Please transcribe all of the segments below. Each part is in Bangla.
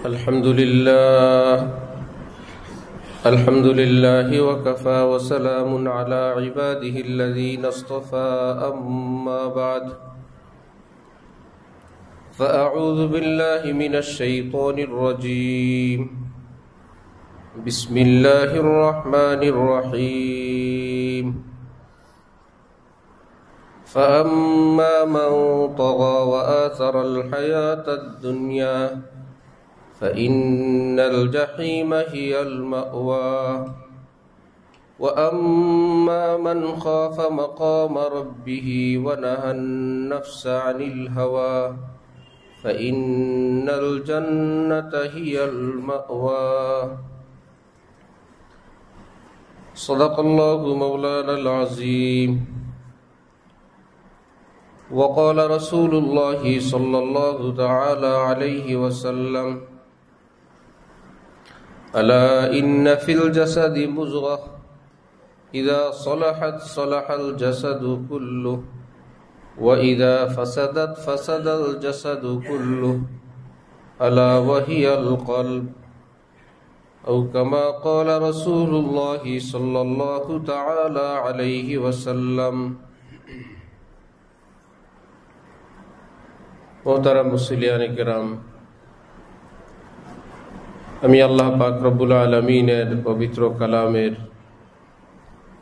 الحمد لله وكفى وسلام على عباده الذين اصطفى أما بعد فأعوذ بالله من الشيطان الرجيم بسم الله الرحمن الرحيم فأما من طغى وآثر الحياة الدنيا فإن الجحيم هي المأوى وأما من خاف مقام ربه ونهى النفس عن الهوى فإن الجنة هي المأوى صدق الله مولانا العظيم وقال رسول الله صلى الله تعالى عليه وسلم ألا إن في الجسد مضغة إذا صلحت صلح الجسد كله وإذا فسدت فسد الجسد كله ألا وهي القلب أو كما قال رسول الله صلى الله تعالى عليه وسلم মোহতারাম মুসলিয়ানে কেরাম, আমি আল্লাহ পাক রব্বুল আলামিনের পবিত্র কালামের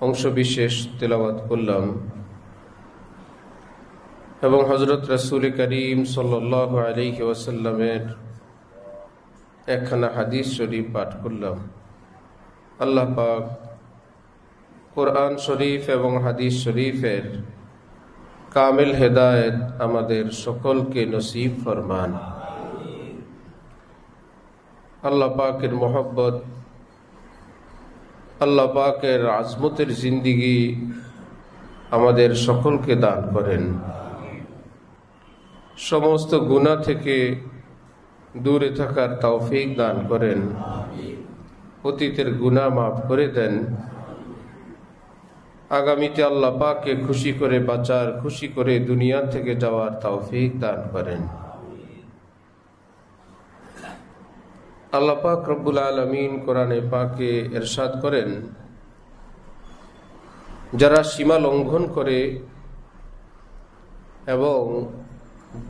অংশবিশেষ তেলাওয়াত করলাম এবং হযরত রাসূল করিম সাল্লাল্লাহু আলাইহি ওয়াসাল্লামের একখানা হাদিস শরীফ পাঠ করলাম। আল্লাহ পাক কোরআন শরীফ এবং হাদিস শরীফের কামিল হেদায়েত আমাদের সকলকে নসিব ফরমান। আল্লাহ পাকের মোহব্বত, আল্লাহ পাকের আজমতের জিন্দিগি আমাদের সকলকে দান করেন। সমস্ত গুনাহ থেকে দূরে থাকার তৌফিক দান করেন। অতীতের গুনাহ মাফ করে দেন। আগামীতে আল্লাহ পাককে খুশি করে বাঁচার, খুশি করে দুনিয়া থেকে যাওয়ার তৌফিক দান করেন। আল্লাহ পাক রব্বুল আলামিন কোরআনে পাকে ইরশাদ করেন, যারা সীমা লঙ্ঘন করে এবং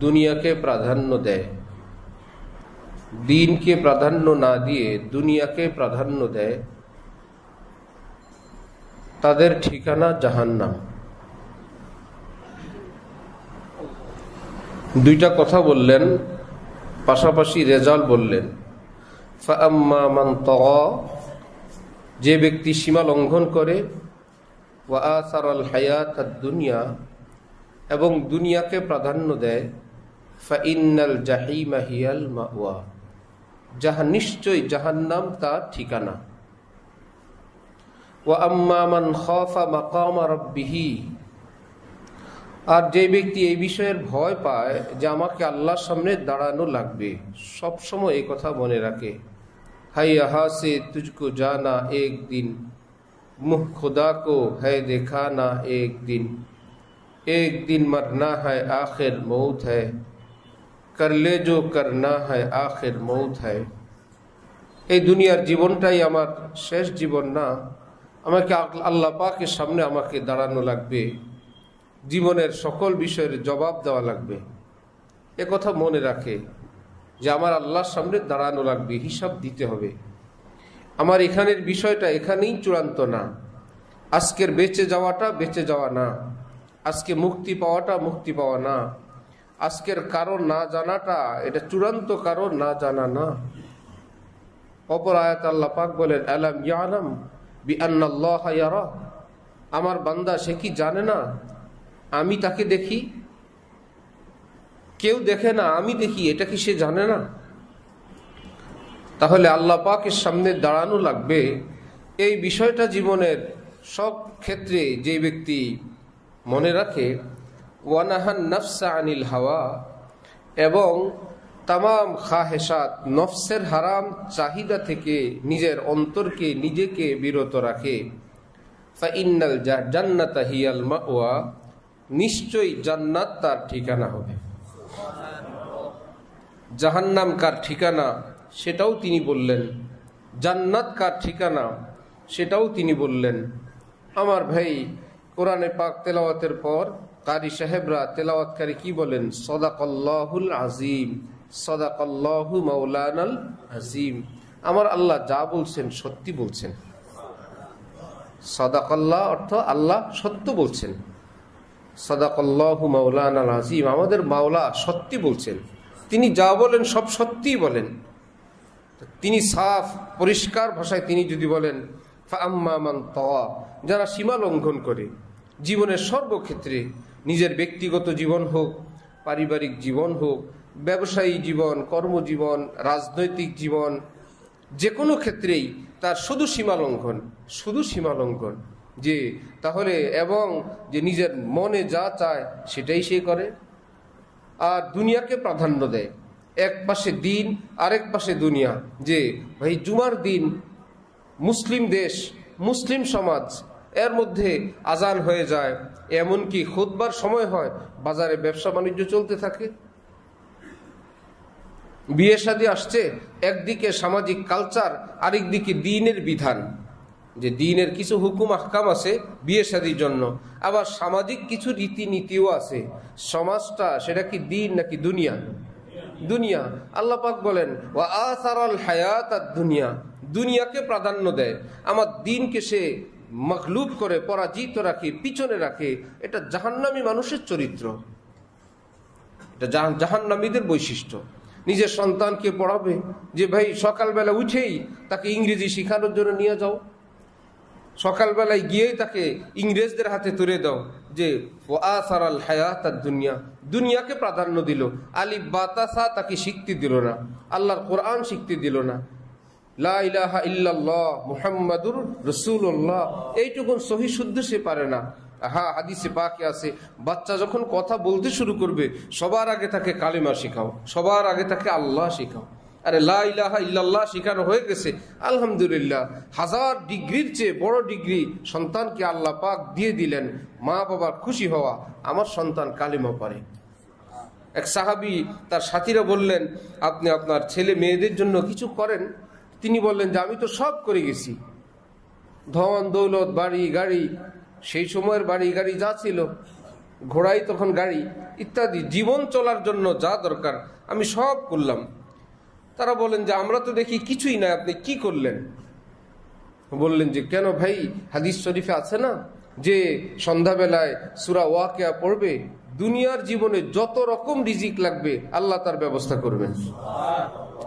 দুনিয়াকে প্রাধান্য দেয়, দ্বীনকে প্রাধান্য না দিয়ে দুনিয়াকে প্রাধান্য দেয়, তাদের ঠিকানা জাহান্নাম। দুইটা কথা বললেন, পাশাপাশি রেজাল্ট বললেন। ফাআম্মা মান তাগা, যে ব্যক্তি সীমা লঙ্ঘন করে, ওয়া আসারাল হায়াতাদ দুনিয়া, এবং দুনিয়াকে প্রাধান্য দেয়, ফাইন্নাল জাহিমা হিয়াল মাওয়া, নিশ্চয় জাহান্নাম তার ঠিকানা। ওয়া আম্মা মান খাফা মাকামা রাব্বিহি, আর যে ব্যক্তি এই বিষয়ের ভয় পায় যে আমাকে আল্লাহর সামনে দাঁড়ানো লাগবে, সব সময় এই কথা মনে রাখে, হাই यहाँ से तुझको जाना एक दिन, मुँह खुदा को है दिखाना एक दिन मरना है आखिर मौत है, कर ले जो करना है आखिर मौत है। এই দুনিয়ার জীবনটাই আমার শেষ জীবন না, আমাকে আল্লাহ পাকের সামনে আমাকে দাঁড়ানো লাগবে, জীবনের সকল বিষয়ের জবাব দেওয়া লাগবে। এ কথা মনে রাখে যে আমার আল্লাহর সামনে দাঁড়ানো লাগবে, হিসাব দিতে হবে। আমার এখানের বিষয়টা এখানেই চূড়ান্ত না, আজকের বেঁচে যাওয়াটা বেঁচে যাওয়া না, আজকে মুক্তি পাওয়াটা মুক্তি পাওয়া না, আজকের কারণ না জানাটা এটা চূড়ান্ত কারণ না জানা না। অপর আয়াত আল্লাহ পাক বলেন, আলাম ইয়ালাম বিআন্নাল্লাহা ইয়ারা, আমার বান্দা সে কি জানে না আমি তাকে দেখি? কেউ দেখে না, আমি দেখি, এটা কি সে জানে না? তাহলে আল্লাহ পাকের সামনে দাঁড়ানো লাগবে। এই বিষয়টা জীবনের সব ক্ষেত্রে যে ব্যক্তি মনে রাখে, ওয়ানাহান নাফসা আনিল হাওয়া, এবং তামাম খাহেসাত, নফসের হারাম চাহিদা থেকে নিজের অন্তরকে, নিজেকে বিরত রাখে, ফাইন্নাল জান্নাতা হিয়াল মাওয়া, নিশ্চয়ই জান্নাত তার ঠিকানা হবে। জাহান্নাম কার ঠিকানা সেটাও তিনি বললেন, জান্নাত কার ঠিকানা সেটাও তিনি বললেন। আমার ভাই, কোরআনে পাক তেলাওয়াতের পর কারি সাহেবরা তেলাওয়াতকারী কি বলেন? সাদাকাল্লাহুল আজিম, সাদাকাল্লাহু মাওলানাল আজিম। আমার আল্লাহ যা বলছেন সত্যি বলছেন। সাদাকাল্লাহ অর্থ আল্লাহ সত্য বলছেন। সাদাকাল্লাহু মাওলানাল আজিম, আমাদের মাওলা সত্যি বলছেন। তিনি যা বলেন সব সত্যিই বলেন। তিনি সাফ পরিষ্কার ভাষায় তিনি যদি বলেন ফাআম্মা মান তাওয়া, যারা সীমা লঙ্ঘন করে জীবনের সর্বক্ষেত্রে, নিজের ব্যক্তিগত জীবন হোক, পারিবারিক জীবন হোক, ব্যবসায়ী জীবন, কর্মজীবন, রাজনৈতিক জীবন, যে কোনো ক্ষেত্রেই তার শুধু সীমা লঙ্ঘন, শুধু সীমা লঙ্ঘন, যে তাহলে এবং যে নিজের মনে যা চায় সেটাই সে করে, আর দুনিয়াকে প্রাধান্য দেয়। এক পাশে দিন, আরেক পাশে দুনিয়া। যে ভাই জুমার দিন, মুসলিম দেশ, মুসলিম সমাজ, এর মধ্যে আজান হয়ে যায়, এমনকি খুতবার সময় হয়, বাজারে ব্যবসা বাণিজ্য চলতে থাকে, বিয়ে শাদী আসছে, একদিকে সামাজিক কালচার, আরেকদিকে দ্বীনের বিধান, যে দ্বীনের কিছু হুকুম আহকাম আছে বিয়ে শাদীর জন্য, আবার সামাজিক কিছু রীতিনীতিও আছে। সমাজটা সেটা কি দ্বীন নাকি দুনিয়া? দুনিয়া। আল্লাহ পাক বলেন ওয়া আসারাল হায়াতাদ দুনিয়া, দুনিয়াকে প্রাধান্য দেয়, আমার দ্বীনকে সে মখলুব করে পরাজিত রাখে, পিছনে রাখে। এটা জাহান্নামী মানুষের চরিত্র, এটা জাহান্নামীদের বৈশিষ্ট্য। নিজের সন্তানকে পড়াবে যে ভাই সকালবেলা উঠেই তাকে ইংরেজি শেখানোর জন্য নিয়ে যাও, সকালবেলায় গিয়েই তাকে ইংরেজদের হাতে তুলে দাও, যে আসারাল হায়াতাদ দুনিয়া, দুনিয়াকে প্রাধান্য দিল। আলিফ বাতাসা তাকে শিখতে দিল না, আল্লাহর কোরআন শিখতে দিল না, লা ইলাহা ইল্লাল্লাহ মুহাম্মাদুর রাসূলুল্লাহ এইটুকুন সহি শুদ্ধ সে পারে না। হ্যাঁ, হাদিসে পাকে আছে, বাচ্চা যখন কথা বলতে শুরু করবে সবার আগে তাকে কালিমা শেখাও, সবার আগে তাকে আল্লাহ শেখাও। আরে লা ইলাহা ইল্লাল্লাহ শেখানো হয়ে গেছে, আলহামদুলিল্লাহ, 1000 ডিগ্রির চেয়ে বড় ডিগ্রি সন্তানকে আল্লাহ পাক দিয়ে দিলেন। মা বাবার খুশি হওয়া, আমার সন্তান কালিমা পড়ে। এক সাহাবী তার সাথীরা বললেন, আপনি আপনার ছেলে মেয়েদের জন্য কিছু করেন? তিনি বললেন যে আমি তো সব করে গেছি, ধন দৌলত, বাড়ি গাড়ি, সেই সময়ের বাড়ি গাড়ি যা ছিল, ঘোড়াই তখন গাড়ি ইত্যাদি, জীবন চলার জন্য যা দরকার আমি সব করলাম। তারা বলেন যে আমরা তো দেখি কিছুই না, আপনি কি করলেন? বললেন যে কেন ভাই, হাদিস শরীফে আছে না যে সন্ধ্যাবেলায় সূরা ওয়াকিয়া পড়বে, দুনিয়ার জীবনে যত রকম রিজিক লাগবে আল্লাহ তার ব্যবস্থা করবেন।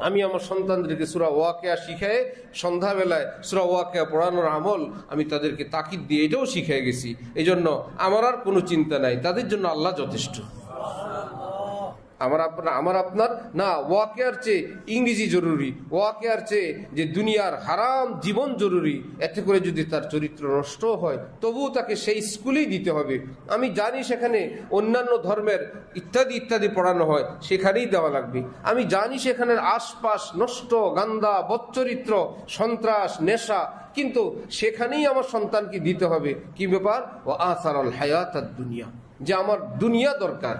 আমি আমার সন্তানদেরকে সূরা ওয়াকিয়া শিখায় সন্ধ্যাবেলায় সূরা ওয়াকিয়া পড়ানোর আমল আমি তাদেরকে তাকিদ দিয়ে এটাও শিখিয়ে গেছি। এই জন্য আমার আর কোনো চিন্তা নাই, তাদের জন্য আল্লাহ যথেষ্ট। আমার আপনার না, ওয়াকিয়ার চেয়ে ইংরেজি জরুরি, ওয়াকিয়ার চেয়ে যে দুনিয়ার হারাম জীবন জরুরি। এতে করে যদি তার চরিত্র নষ্ট হয় তবুও তাকে সেই স্কুলেই দিতে হবে। আমি জানি সেখানে অন্যান্য ধর্মের ইত্যাদি ইত্যাদি পড়ানো হয়, সেখানেই দেওয়া লাগবে। আমি জানি সেখানের আশপাশ নষ্ট, গান্দা, বদচরিত্র, সন্ত্রাস, নেশা, কিন্তু সেখানেই আমার সন্তানকে দিতে হবে। কি ব্যাপার? ও আসারাল হায়াতাদ দুনিয়া, যে আমার দুনিয়া দরকার।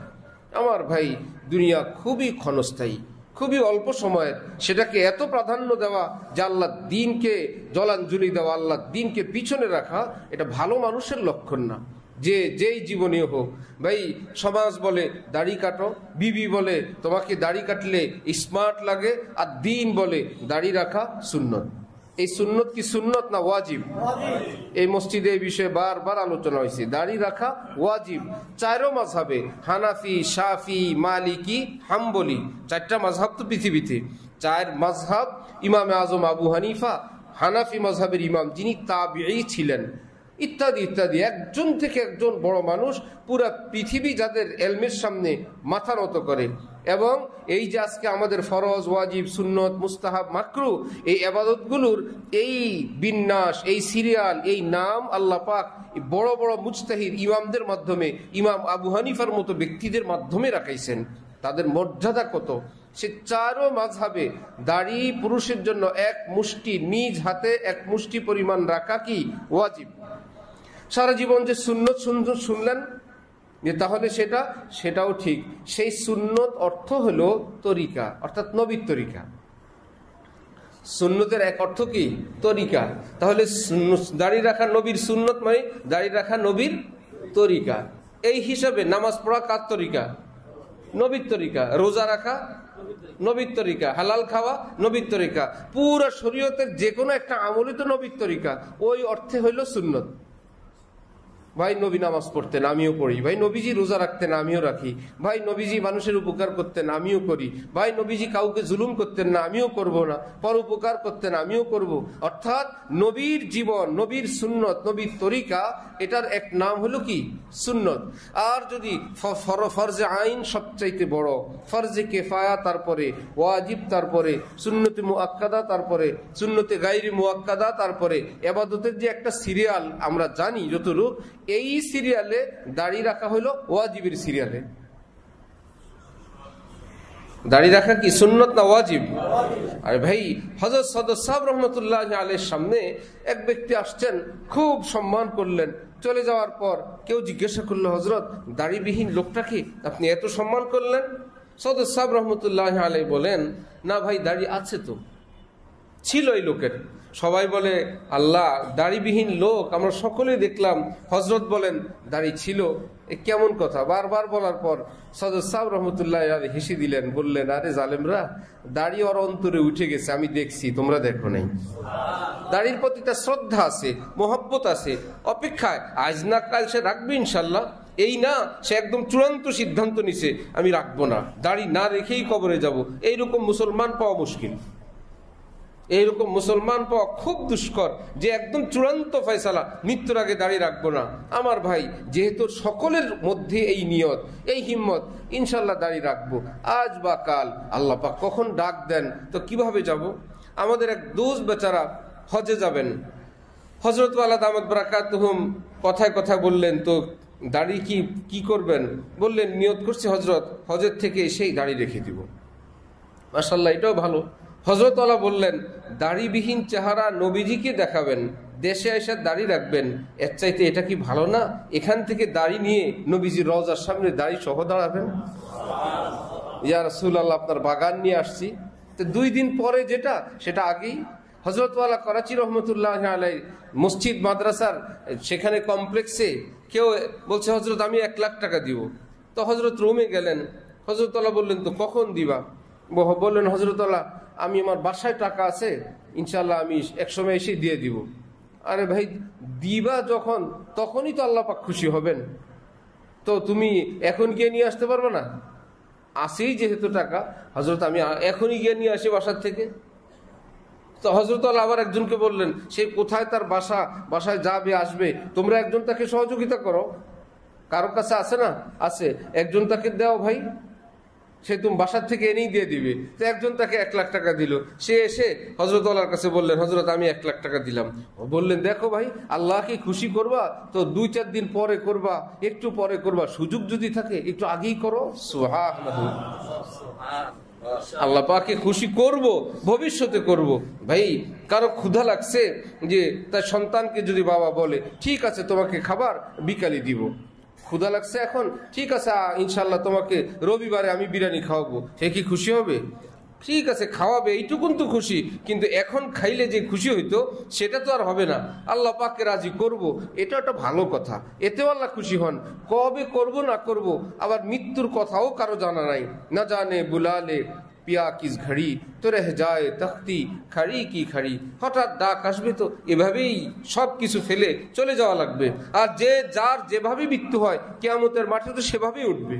আমার ভাই, দুনিয়া খুবই ক্ষণস্থায়ী, খুবই অল্প সময়ের, সেটাকে এত প্রাধান্য দেওয়া যে আল্লাহ দ্বীনকে জলাঞ্জলি দেওয়া, আল্লাহ দ্বীনকে পিছনে রাখা, এটা ভালো মানুষের লক্ষণ না। যে যেই জীবনীয় হোক ভাই, সমাজ বলে দাড়ি কাটো, বিবি বলে তোমাকে দাড়ি কাটলে স্মার্ট লাগে, আর দ্বীন বলে দাড়ি রাখা সুন্নত। এই সুন্নত কি সুন্নত না ওয়াজিব? এই মসজিদে এই বিষয়ে বারবার আলোচনা হয়েছে। দাড়ি রাখা ওয়াজিব। 4 মাযহাবে, হানাফি, শাফি, মালিকি, হাম্বলি, 4টা মাযহাব তো পৃথিবীতে। 4 মাযহাব, ইমামে আজম আবু হানিফা হানাফি মাযহাবের ইমাম, যিনি তাবিঈ ছিলেন, ইত্যাদি ইত্যাদি, একজন থেকে একজন বড় মানুষ, পুরা পৃথিবী যাদের এলমের সামনে মাথা নত করে। এবং এই যে আজকে আমাদের ফরজ, ওয়াজিব, সুন্নত, মুস্তাহাব, মাকরু, এই ইবাদতগুলোর এই বিন্যাস, এই সিরিয়াল, এই নাম আল্লাহ পাক বড় বড় মুজতাহিদ ইমামদের মাধ্যমে, ইমাম আবু হানিফার মতো ব্যক্তিদের মাধ্যমে রাখাইছেন। তাদের মর্যাদা কত! সে 4 মাযহাবে দাড়ি পুরুষের জন্য 1 মুষ্টি, নিজ হাতে 1 মুষ্টি পরিমাণ রাখা কি ওয়াজিব। সারা জীবন যে সুন্নত শুনলেন, যে তাহলে সেটাও ঠিক। সেই সুন্নত অর্থ হলো তরিকা, অর্থাৎ নবীর তরিকা। সুন্নতের এক অর্থ কি? তরিকা। তাহলে দাড়ি রাখা নবীর সুন্নত মানে দাড়ি রাখা নবীর তরিকা। এই হিসাবে নামাজ পড়া কার তরিকা? নবীর তরিকা। রোজা রাখা নবীর তরিকা। হালাল খাওয়া নবীর তরিকা। পুরো শরীয়তের যে কোনো একটা আমলই তো নবীর তরিকা। ওই অর্থে হইল সুন্নত। ভাই নবী নামাজ পড়তেন, আমিও পড়ি। ভাই নবীজি রোজা রাখতেন, আমিও রাখি। ভাই নবীজি মানুষের উপকার করতেন, আমিও করি। ভাই নবীজি কাউকে জুলুম করতেন না, আমিও করব না। পর উপকার করতেন, আমিও করব। অর্থাৎ নবীর জীবন, নবীর সুন্নত, নবীর তরিকা, এটার এক নাম হলো কি? সুন্নত। আর যদি ফরজে আইন সবচাইতে বড়, ফরজে কেফায়া তারপরে, ওয়াজিব তারপরে, সুন্নতে মুআক্কাদা তারপরে, সুন্নতে গায়রি মুআক্কাদা তারপরে, ইবাদতের যে একটা সিরিয়াল আমরা জানি যতটুকু, এই সিরিয়ালে দাড়ি রাখা হলো ওয়াজিবের সিরিয়ালে। দাড়ি রাখা কি সুন্নত না ওয়াজিব? আরে ভাই, হযরত সাদত সাহেব রহমতুল্লাহ আলাইহির সামনে এক ব্যক্তি আসছেন, খুব সম্মান করলেন। চলে যাওয়ার পর কেউ জিজ্ঞাসা করলো, হযরত দাড়িবিহীন লোকটাকে আপনি এত সম্মান করলেন? সাদত সাহেব রহমতুল্লাহ আলাইহি বলেন, না ভাই, দাড়ি আছে তো, ছিল এই লোকের। সবাই বলে, আল্লাহ, দাড়িবিহীন লোক আমরা সকলেই দেখলাম। হযরত বলেন দাড়ি ছিল, এ কেমন কথা? বারবার বলার পর সাদত সাহেব রহমতুল্লাহ আলাইহি হেসে দিলেন, বললেন, আরে জালেমরা, দাড়ি ওর অন্তরে উঠে গেছে, আমি দেখছি, তোমরা দেখো নাই। দাড়ির প্রতি তার শ্রদ্ধা আছে, মোহব্বত আছে, অপেক্ষায় আজ না কাল সে রাখবে ইনশাল্লাহ। এই না সে একদম চূড়ান্ত সিদ্ধান্ত নিছে, আমি রাখবো না, দাড়ি না রেখেই কবরে যাব। এইরকম মুসলমান পাওয়া মুশকিল। এইরকম মুসলমান পাওয়া খুব দুষ্কর, যে একদম চূড়ান্ত ফয়সালা, মৃত্যুর আগে দাঁড়িয়ে রাখবো না। আমার ভাই, যেহেতু সকলের মধ্যে এই নিয়ত, এই হিম্মত, ইনশাল্লাহ দাঁড়িয়ে রাখবো, আজ বা কাল আল্লাহ পাক কখন ডাক দেন তো কিভাবে যাব। আমাদের এক দোস্ত বেচারা হজে যাবেন, হযরত ওয়ালা দামাত বারাকাতুহুম কথায় কথা বললেন, তো দাড়ি কি করবেন? বললেন, নিয়ত করছি হযরত, হজের থেকে এসেই দাড়ি রেখে দিব। মাশাআল্লাহ, এটাও ভালো। হযরত ওয়ালা বললেন, দাড়িবিহীন চেহারা নবীজিকে দেখাবেন, দেশে এসে দাড়ি রাখবেন, এর চাইতে এটা কি ভালো না? এখান থেকে দাড়ি নিয়ে নবীজির রওজার সামনে দাড়ি সহ দাঁড়াবেন। ইয়া রাসূলুল্লাহ, আপনার বাগান নিয়ে আসছি। তো 2 দিন পরে যেটা, সেটা আগেই। হযরত ওয়ালা করাচি রহমতুল্লাহ আলাইহি মসজিদ মাদ্রাসার সেখানে কমপ্লেক্সে কেউ বলছে, হযরত আমি 1 লাখ টাকা দিব। তো হযরত রুমে গেলেন। হযরত ওয়ালা বললেন, তো কখন দিবা? বললেন, হযরত ওয়ালা, আমি আমার বাসায় টাকা আছে, ইনশাল্লাহ আমি এক সময় এসে দিয়ে দিব। আরে ভাই, দিবা যখন, তখনই তো আল্লাহ পাক খুশি হবেন। তো তুমি এখন গিয়ে নিয়ে আসতে পারবে না? আসেই যেহেতু টাকা, হযরত আমি এখনই গিয়ে নিয়ে আসি বাসার থেকে। তো হযরত আল্লাহ আবার একজনকে বললেন, সে কোথায় তার বাসায় যাবে আসবে, তোমরা একজন তাকে সহযোগিতা করো। কারো কাছে আছে না? আছে, একজন তাকে দাও ভাই, সে তুমি বাসার থেকে এনেই দিয়ে দিবে। তো একজন তাকে 1 লাখ টাকা দিল। সে এসে হযরত আল্লাহর কাছে বললেন, হযরত আমি 1 লাখ টাকা দিলাম। বললেন, দেখো ভাই, আল্লাহকে খুশি করবা তো 2-4 দিন পরে করবা, একটু পরে করবা, সুযোগ যদি থাকে একটু আগেই করো। সুবহানাল্লাহ, আল্লাহ পাককে খুশি করব, ভবিষ্যতে করব। ভাই, কারো ক্ষুধা লাগছে, যে তার সন্তানকে যদি বাবা বলে, ঠিক আছে তোমাকে খাবার বিকালে দিব, ক্ষুধা লাগছে এখন, ঠিক আছে ইনশাল্লাহ তোমাকে রবিবারে আমি বিরিয়ানি খাওয়াবো, সে কি খুশি হবে? ঠিক আছে খাওয়াবে, এইটুকুন তো খুশি, কিন্তু এখন খাইলে যে খুশি হইতো সেটা তো আর হবে না। আল্লাহ পাককে রাজি করব, এটা একটা ভালো কথা, এতেও আল্লাহ খুশি হন। কবে করব না করব, আবার মৃত্যুর কথাও কারো জানা নাই। না জানে বুলালে পিয়া কিস ঘড়ি, তো রেহ যায় তখতি খাড়ি কি খাড়ি। হঠাৎ ডাক আসবে, তো এভাবেই সব কিছু ফেলে চলে যাওয়া লাগবে। আর যার যেভাবে মৃত্যু হয়, কিয়ামতের মাঠে তো সেভাবেই উঠবে।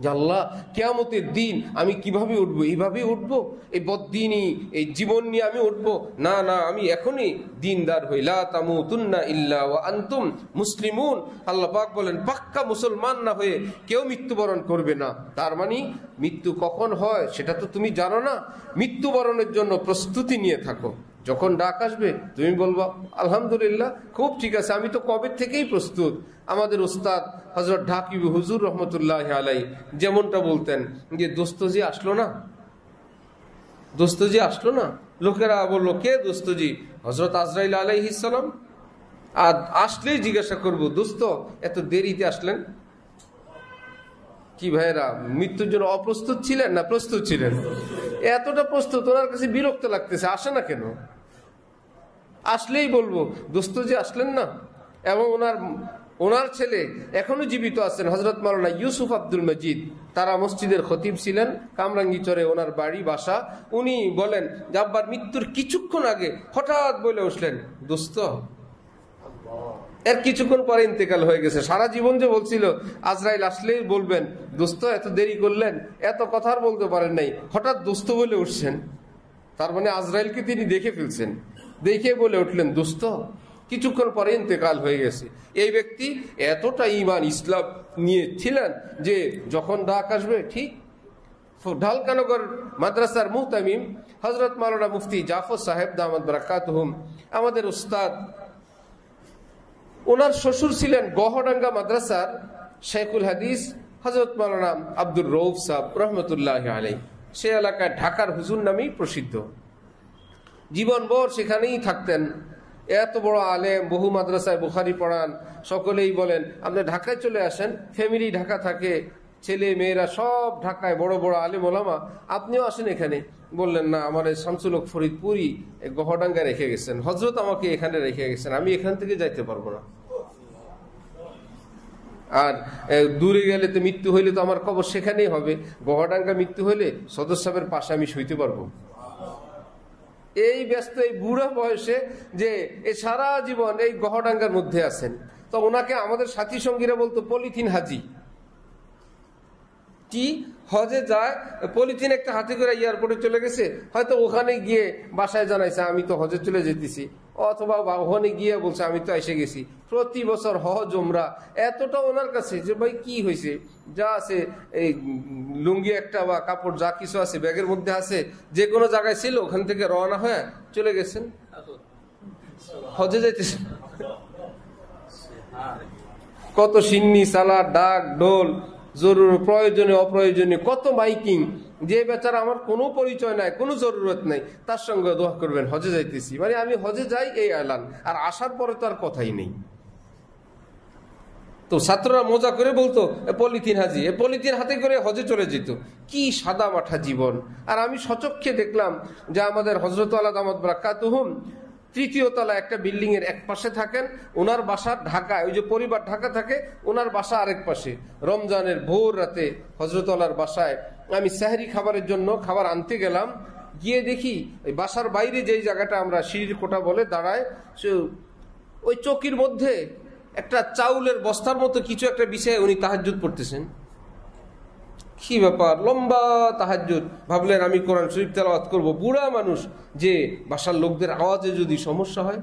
যে আল্লাহ, কিয়ামতের দিন আমি কিভাবে উঠবো? এইভাবে উঠবো? এই বদ্দিনী এই জীবন নিয়ে আমি উঠবো না? না, আমি এখনই দিনদার হই। লা তামুতুন্না ইল্লা ওয়া আনতুম মুসলিমুন। আল্লাহ পাক বলেন, পাক্কা মুসলমান না হয়ে কেউ মৃত্যুবরণ করবে না। তার মানে মৃত্যু কখন হয় সেটা তো তুমি জানো না। মৃত্যুবরণের জন্য প্রস্তুতি নিয়ে থাকো। যখন ডাক আসবে তুমি বলবা, আলহামদুলিল্লাহ, খুব ঠিক আছে, আমি তো কবে থেকেই প্রস্তুত। আমাদের উস্তাদ হযরত ঢাকি হুজুর রহমতুল্লাহ আলাইহি যেমনটা বলতেন, যে দোস্তজি আসলো না, দোস্তজি আসলো না। লোকেরা বললো, কে দোস্তজি? হযরত আজরাইল আলাইহিস সালাম। আর আসলেই জিজ্ঞাসা করবো, দোস্ত এত দেরিতে আসলেন? কি ভাইরা, মৃত্যুর জন্য অপ্রস্তুত ছিলেন না প্রস্তুত ছিলেন? এতটা প্রস্তুত, ওনার কাছে বিরক্ত লাগতেছে, আসে না কেন? আসলেই বলবো দোস্ত যে আসলেন না। এবং ওনার ছেলে এখনো জীবিত আছেন, হযরত মাওলানা ইউসুফ আব্দুল মজিদ, তারা মসজিদের খতিব ছিলেন, কামরাঙ্গীচরে ওনার বাড়ি বাসা। উনি বলেন যে আব্বার মৃত্যুর কিছুক্ষণ আগে হঠাৎ বলে উঠলেন, দোস্ত। এর কিছুক্ষণ পরে ইন্তেকাল হয়ে গেছে। সারা জীবন যে বলছিল আজরাইল আসলেই বলবেন দোস্ত, এত দেরি করলেন, এত কথা আর বলতে পারেন নাই, হঠাৎ দোস্ত বলে উঠছেন। তার মানে আজরাইলকে তিনি দেখে ফেলছেন, দেখে বলে উঠলেন দোস্ত। কিছুক্ষণ পরে ইন্তেকাল হয়ে গেছে। এই ব্যক্তি এতটা ঈমান ইসলাম নিয়ে ছিলেন যে যখন ডাক আসবে ঠিক। ঢালকানগর মাদ্রাসার মুহতামিম হযরত মাওলানা মুফতি জাফর সাহেব দামাত বারাকাতুহুম, আমাদের উস্তাদ, ওনার শ্বশুর ছিলেন গহডাঙ্গা মাদ্রাসার শেখুল হাদিস হযরত মাওলানা আব্দুর রউফ সাহেব রহমতুল্লাহ আলাইহি। সে এলাকায় ঢাকার হুজুর নামেই প্রসিদ্ধ। জীবনভর সেখানেই থাকতেন। এত বড় আলেম, বহু মাদ্রাসায় বুখারি পড়ান। সকলেই বলেন আপনি ঢাকায় চলে আসেন, ফ্যামিলি ঢাকা থাকে, ছেলে মেয়েরা সব ঢাকায়, বড় বড় আলেম ওলামা, আপনিও আসেন এখানে। বললেন না, আমার শামসুল হক ফরিদপুরি গহডাঙ্গা রেখে গেছেন, হযরত আমাকে এখানে রেখে গেছেন, আমি এখান থেকে যাইতে পারবো না। আর দূরে গেলে তো মৃত্যু হইলে তো আমার কবর সেখানেই হবে, গহডাঙ্গা মৃত্যু হইলে সদর সাহেবের পাশে আমি শুইতে পারবো। এই ব্যস্ত, এই বুড়া বয়সে যে সারা জীবন এই গহডাঙ্গার মধ্যে আছেন। তো ওনাকে আমাদের সাথী সঙ্গীরা বলতো পলিথিন হাজি। কি হজে যায়, পলিথিন একটা হাতে করে এয়ারপোর্টে চলে গেছে, হয়তো ওখানে গিয়ে বাসায় জানাইছে আমি তো হজে চলে যেতেছি, অথবা ওখানে গিয়ে বলছে আমি তো এসে গেছি। প্রতি বছর হজ উমরা এতটা ওনার কাছে যে ভাই কি হয়েছে, যা আছে এই লুঙ্গি একটা বা কাপড় যা কিছু আছে ব্যাগের মধ্যে আছে, যে কোনো জায়গায় ছিল ওখান থেকে রওনা হয়ে চলে গেছেন, হজে যাইতেছেন। কত সিন্নি সালাদ, ডাক ঢোল, জরুর প্রয়োজনীয় অপ্রয়োজনীয় কত মাইকিং। যে বেচারা আমার কোনো পরিচয় নাই, কোনো জরুরত নাই, তার সঙ্গে দোয়া করবেন হজে যাইতেছি, মানে আমি হজে যাই এই এলান, আর আসার পরে তো আর কথাই নেই। তো ছাত্ররা মজা করে বলতো পলিথিন হাজি, পলিথিন হাতে করে হজে চলে যেত। কি সাদা মাঠা জীবন। আর আমি সচক্ষে দেখলাম যে আমাদের হযরত আলা দামাত বারাকাতুহুম তৃতীয় তলা একটা বিল্ডিং এর এক পাশে থাকেন, ওনার বাসা ঢাকায়, ওই যে পরিবার ঢাকা থাকে, ওনার বাসা আরেক পাশে। রমজানের ভোর রাতে হযরত আলার বাসায় আমি সেহরি খাবারের জন্য খাবার আনতে গেলাম, গিয়ে দেখি ওই বাসার বাইরে যেই জায়গাটা আমরা সিঁড়ির কোটা বলে দাঁড়ায়, ওই চৌকির মধ্যে একটা চাউলের বস্তার মতো কিছু একটা বিষয়ে উনি তাহাজ্জুদ পড়তেছেন। কি ব্যাপার, লম্বা তাহাজ্জুদ। ভাবলেন আমি কোরআন শরীফ তেলাওয়াত করবো। বুড়া মানুষ, যে বাসার লোকদের আওয়াজে যদি সমস্যা হয়,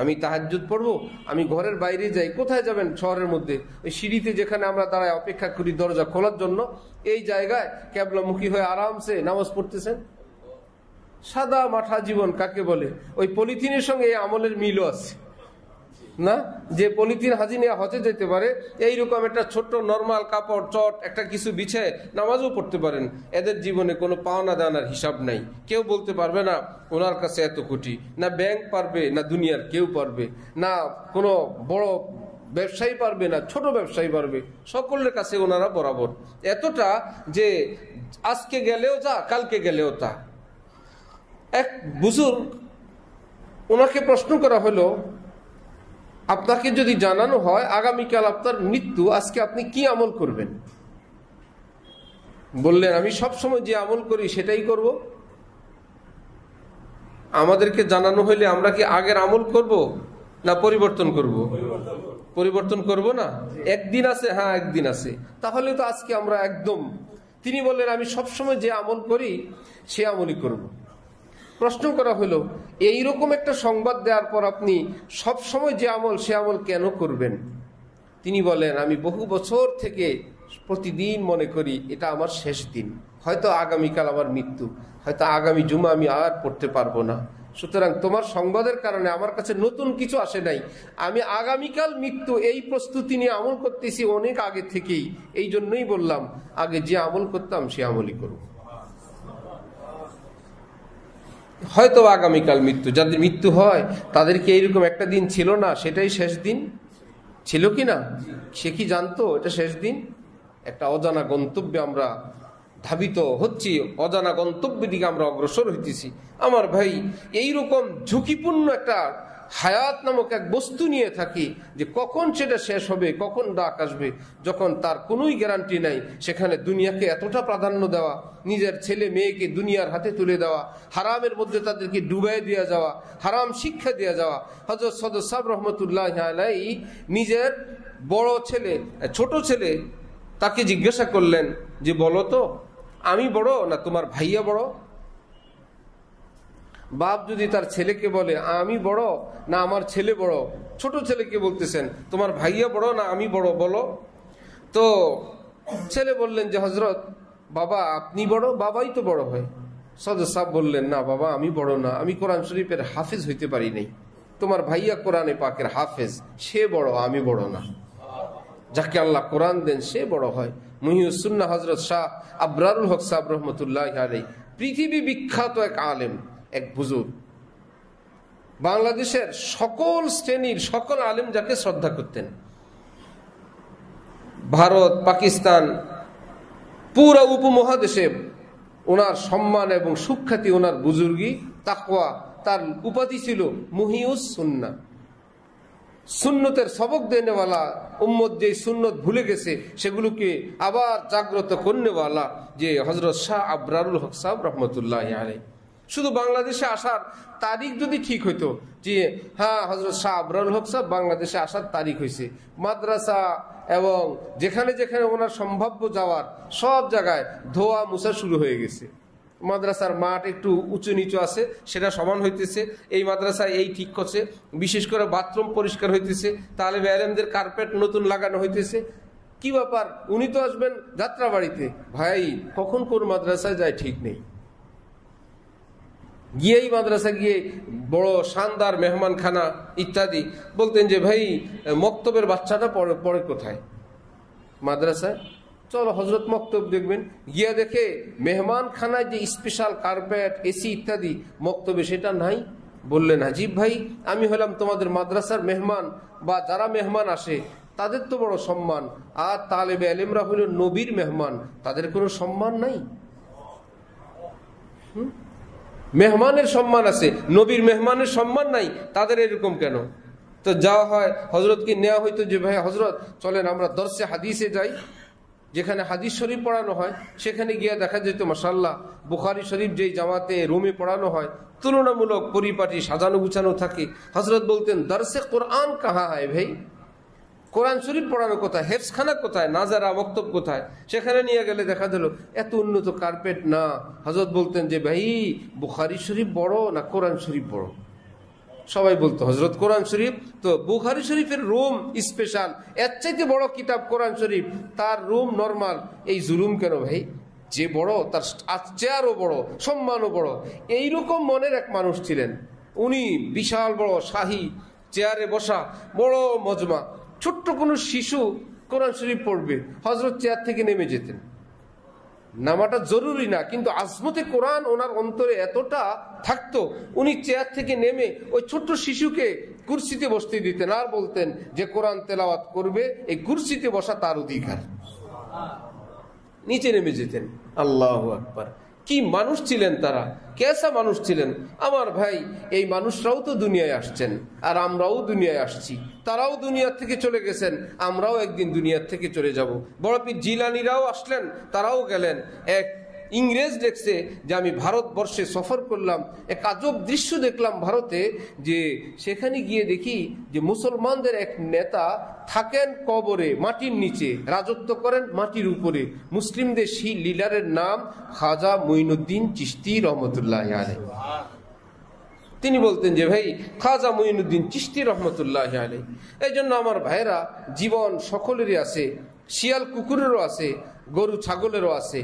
আমি তাহাজ্জুদ পড়বো, আমি ঘরের বাইরে যাই। কোথায় যাবেন? শহরের মধ্যে ওই সিঁড়িতে যেখানে আমরা দাঁড়ায় অপেক্ষা করি দরজা খোলার জন্য, এই জায়গায় ক্যাবলামুখী হয়ে আরামসে নামাজ পড়তেছেন। সাদা মাঠা জীবন কাকে বলে? ওই পলিথিনের সঙ্গে এই আমলের মিলও আছে না, যে পলিথিন হাজি নিয়ে হজে যেতে পারে, এইরকম একটা ছোট্ট নর্মাল কাপড় চট একটা কিছু বিছায় নামাজও পড়তে পারেন। এদের জীবনে কোনো পাওনা দানার হিসাব নাই। কেউ বলতে পারবে না ওনার কাছে এত কোটি, না ব্যাংক পারবে, না দুনিয়ার কেউ পারবে, না কোনো বড় ব্যবসায়ী পারবে, না ছোট ব্যবসায়ী পারবে, সকলের কাছে ওনারা বরাবর। এতটা যে আজকে গেলেও যা, কালকে গেলেও তা। এক বুজুর্গ, ওনাকে প্রশ্ন করা হলো আপনাকে যদি জানানো হয় আগামীকাল আপনার মৃত্যু, আজকে আপনি কি আমল করবেন? বললেন আমি সবসময় যে আমল করি সেটাই করব। আমাদেরকে জানানো হইলে আমরা কি আগের আমল করব না পরিবর্তন করব? পরিবর্তন করব না। একদিন আছে, হ্যাঁ একদিন আছে, তাহলে তো আজকে আমরা একদম। তিনি বললেন আমি সবসময় যে আমল করি সে আমলই করব। প্রশ্ন করা হলো এইরকম একটা সংবাদ দেওয়ার পর আপনি সব সময় যে আমল সে আমল কেন করবেন? তিনি বলেন আমি বহু বছর থেকে প্রতিদিন মনে করি এটা আমার শেষ দিন, হয়তো আগামীকাল আমার মৃত্যু, হয়তো আগামী জুমা আমি আর পড়তে পারবো না। সুতরাং তোমার সংবাদের কারণে আমার কাছে নতুন কিছু আসে নাই, আমি আগামীকাল মৃত্যু এই প্রস্তুতি নিয়ে আমল করতেছি অনেক আগে থেকেই। এই জন্যই বললাম আগে যে আমল করতাম সে আমলই করব। হয়তো আগামীকাল মৃত্যু, যাদের মৃত্যু হয় তাদের কি এইরকম একটা দিন ছিল না সেটাই শেষ দিন ছিল কি না? সে কি জানতো এটা শেষ দিন? একটা অজানা গন্তব্যে আমরা ধাবিত হচ্ছি, অজানা গন্তব্যের দিকে আমরা অগ্রসর হইতেছি। আমার ভাই, এইরকম ঝুঁকিপূর্ণ একটা হায়াত নামক এক বস্তু নিয়ে থাকি যে কখন সেটা শেষ হবে, কখন ডাক আসবে, যখন তার কোনোই গ্যারান্টি নাই। সেখানে দুনিয়াকে এতটা প্রাধান্য দেওয়া, নিজের ছেলে মেয়েকে দুনিয়ার হাতে তুলে দেওয়া, হারামের মধ্যে তাদেরকে ডুবাই দেওয়া যাওয়া, হারাম শিক্ষা দেওয়া যাওয়া। হযরত সদর সাহেব রহমতুল্লাহ আলাইহি নিজের বড় ছেলে, ছোট ছেলে, তাকে জিজ্ঞাসা করলেন যে বলো তো, আমি বড় না তোমার ভাইয়া বড়? বাপ যদি তার ছেলেকে বলে আমি বড় না আমার ছেলে বড়, ছোট ছেলেকে বলতেছেন তোমার ভাইয়া বড় না আমি বড়, বলো। তো ছেলে বললেন যে হযরত বাবা আপনি বড়, বাবাই তো বড় হয়। সদর সাহেব বললেন না বাবা, আমি বড় না, আমি কোরআন শরীফের হাফেজ হইতে পারি নাই। তোমার ভাইয়া কোরআনে পাকের হাফেজ, সে বড়, আমি বড় না। যাকে আল্লাহ কোরআন দেন সে বড় হয়। মুহিউস সুন্নাহ হযরত শাহ আবরারুল হক সাহেব রহমতুল্লাহ আলাইহি পৃথিবী বিখ্যাত এক আলেম, এক বুজুর্গ, বাংলাদেশের সকল শ্রেণীর সকল আলেম যাকে শ্রদ্ধা করতেন। ভারত, পাকিস্তান, পুরো উপমহাদেশে ওনার সম্মান এবং সুখ্যাতি, ওনার বুজুর্গি, তাকওয়া, তার উপাধি ছিল মুহিউস সুন্নাহ। সুন্নতের সবক দেনেওয়ালা, উম্মত যে সুন্নত ভুলে গেছে সেগুলোকে আবার জাগ্রত করনেওয়ালা যে হযরত শাহ আবরারুল হক সাহেব রহমতুল্লাহ আলাইহি। শুধু বাংলাদেশে আসার তারিখ যদি ঠিক হইতো যে হ্যাঁ হযরত শাহ আবরারুল হক সাহেব বাংলাদেশে আসার তারিখ হয়েছে, মাদ্রাসা এবং যেখানে যেখানে ওনার সম্ভাব্য যাওয়ার সব জায়গায় ধোয়া মুছা শুরু হয়ে গেছে। মাদ্রাসার মাঠ একটু উঁচু নিচু আছে, সেটা সমান হইতেছে। এই মাদ্রাসায় এই ঠিক করছে, বিশেষ করে বাথরুম পরিষ্কার হইতেছে, তালেবে আলেমদের কার্পেট নতুন লাগানো হইতেছে। কি ব্যাপার, উনি তো আসবেন যাত্রা বাড়িতে। ভাই, কখন কোন মাদ্রাসায় যায় ঠিক নেই। গিয়েই মাদ্রাসা গিয়ে বড় শানদার মেহমানখানা ইত্যাদি, বলতেন যে ভাই মক্তবের বাচ্চাটা পড়ে কোথায়? মাদ্রাসায়। চলো হযরত মক্তব দেখবেন। গিয়া দেখে মেহমান খানায় যে স্পেশাল কার্পেট, এসি ইত্যাদি, মক্তবে সেটা নাই। বললেন হাজিব ভাই, আমি হলাম তোমাদের মাদ্রাসার মেহমান, বা যারা মেহমান আসে তাদের তো বড় সম্মান, আর তালেবে আলেমরা হইল নবীর মেহমান, তাদের কোনো সম্মান নাই। মেহমানের সম্মান আছে, নবীর মেহমানের সম্মান নাই, তাদের এরকম কেন? তো যাওয়া হয়, হযরতকে নেওয়া হইতো যে ভাই হযরত চলেন আমরা দর্শে হাদিসে যাই, যেখানে হাদিস শরীফ পড়ানো হয়। সেখানে গিয়ে দেখা যেত মাশাআল্লাহ বুখারী শরীফ যেই জামাতে রুমে পড়ানো হয় তুলনামূলক পরিপাটি সাজানো গুছানো থাকে। হযরত বলতেন দর্শে কোরআন কাহা হয় ভাই, কোরআন শরীফ পড়ানো কোথায়, হেফজখানা কোথায়, নাজারা মক্তব কোথায়? সেখানে নিয়ে গেলে দেখা দিল এত উন্নত কার্পেট না। হযরত বলতেন যে ভাই বুখারী শরীফ বড় না কোরআন শরীফ বড়? সবাই বলতো হযরত কোরআন শরীফ। তো বুখারী শরীফের রুম স্পেশাল, এর চাইতে বড় কিতাব কোরআন শরীফ, তার রুম নরমাল, এই জুলুম কেন ভাই? যে বড় তার চেয়ারও বড়, সম্মানও বড়। এইরকম মনের এক মানুষ ছিলেন উনি। বিশাল বড় শাহী চেয়ারে বসা, বড় মজমা। ছোট্ট কোনো শিশু কোরআন শরীফ পড়বে, হযরত চেয়ার থেকে নেমে যেতেন। নামাটা জরুরি না, কিন্তু আজমতে কোরআন ওনার অন্তরে এতটা থাকতো, উনি চেয়ার থেকে নেমে ওই ছোট্ট শিশুকে কুরসিতে বসতে দিতেন, আর বলতেন যে কোরআন তেলাওয়াত করবে, এই কুরসিতে বসা তার অধিকার। নিচে নেমে যেতেন। আল্লাহু আকবার! কি মানুষ ছিলেন তারা, কেসা মানুষ ছিলেন। আমার ভাই, এই মানুষরাও তো দুনিয়ায় আসছেন, আর আমরাও দুনিয়ায় আসছি। তারাও দুনিয়ার থেকে চলে গেছেন, আমরাও একদিন দুনিয়ার থেকে চলে যাব। বড় পীর জিলানীরাও আসলেন, তারাও গেলেন। এক ইংরেজ দেখছে যে আমি ভারতবর্ষে সফর করলাম, এক আজব দৃশ্য দেখলাম ভারতে, যে সেখানে গিয়ে দেখি যে মুসলমানদের এক নেতা থাকেন কবরে, মাটির নিচে রাজত্ব করেন মাটির উপরে। মুসলিমদের সেই লিডারের নাম খাজা মুঈনুদ্দিন চিশতি রহমতুল্লাহ আলাইহি। তিনি বলতেন যে ভাই খাজা মুঈনুদ্দিন চিশতি রহমতুল্লাহ আলাইহি। এই জন্য আমার ভাইরা, জীবন সকলেরই আছে, শিয়াল কুকুরেরও আছে, গরু ছাগলেরও আছে,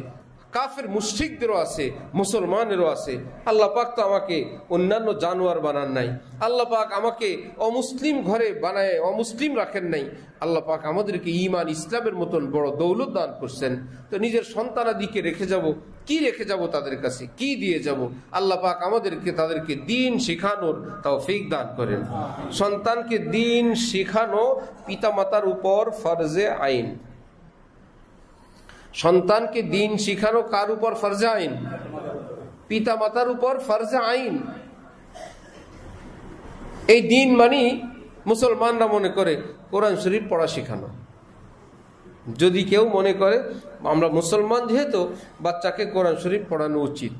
কাফের মুশরিকদেরও আছে, মুসলমানেরও আছে। আল্লাহ পাক তো আমাকে অন্যান্য জানোয়ার বানান নাই, আল্লাহ পাক আমাকে অমুসলিম ঘরে বানায় অমুসলিম রাখেন নাই। আল্লাহ পাক আমাদেরকে ঈমান ইসলামের মতন বড় দৌলত দান করছেন। তো নিজের সন্তানাদিকে রেখে যাব, কি রেখে যাব তাদের কাছে, কি দিয়ে যাব? আল্লাহ পাক আমাদেরকে তাদেরকে দিন শেখানোর তৌফিক দান করেন। সন্তানকে দিন শেখানো পিতামাতার উপর ফরজে আইন। সন্তানকে দিন শিখানো কার উপর ফরজে আইন? পিতা মাতার উপর ফরজে আইন। এই দিন মানে মুসলমানরা মনে করে কোরআন শরীফ পড়া শেখানো। যদি কেউ মনে করে আমরা মুসলমান যেহেতু বাচ্চাকে কোরআন শরীফ পড়ানো উচিত,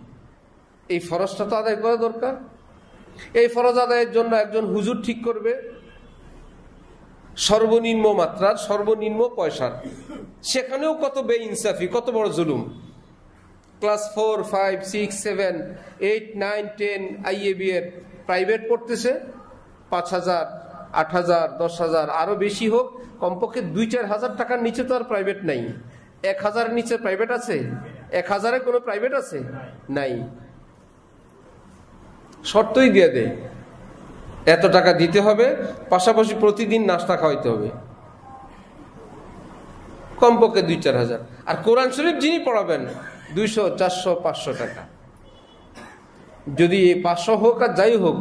এই ফরজটা তো আদায় করা দরকার। এই ফরজ আদায়ের জন্য একজন হুজুর ঠিক করবে সর্বনিম্ন মাত্রার, সর্বনিম্ন পয়সার। সেখানেও কত বেইনসাফি, কত বড় জুলুম। ক্লাস 4, 5, 6, 7, 8, 9, 10 আইএবি এর প্রাইভেট পড়তেছে 5,000, 8,000, 10,000, আরো বেশি হোক, কমপক্ষে 2-4 হাজার টাকার নিচে তো আর প্রাইভেট নাই। 1,000 নিচে প্রাইভেট আছে? 1,000-এ কোনো প্রাইভেট আছে? নাই। শর্তই দিয়ে দেয় এত টাকা দিতে হবে, পাশাপাশি প্রতিদিন নাস্তা খাওয়াইতে হবে, কমপক্ষে 2-4 হাজার। আর কোরআন শরীফ যিনি পড়াবেন 200, 400, 500 টাকা। যদি 500 হোক আর যাই হোক,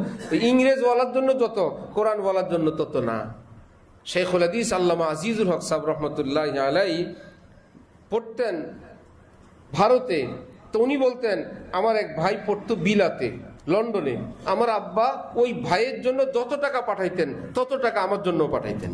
ইংরেজ বলার জন্য যত, কোরআন বলার জন্য তত না। শেখুল হাদিস আল্লামা আজিজুল হক সাহেব রহমতুল্লাহ আলাই পড়তেন ভারতে। তো উনি বলতেন আমার এক ভাই পড়তো বিলাতে, লন্ডনে। আমার আব্বা ওই ভাইয়ের জন্য যত টাকা পাঠাইতেন তত টাকা আমার জন্য পাঠাইতেন,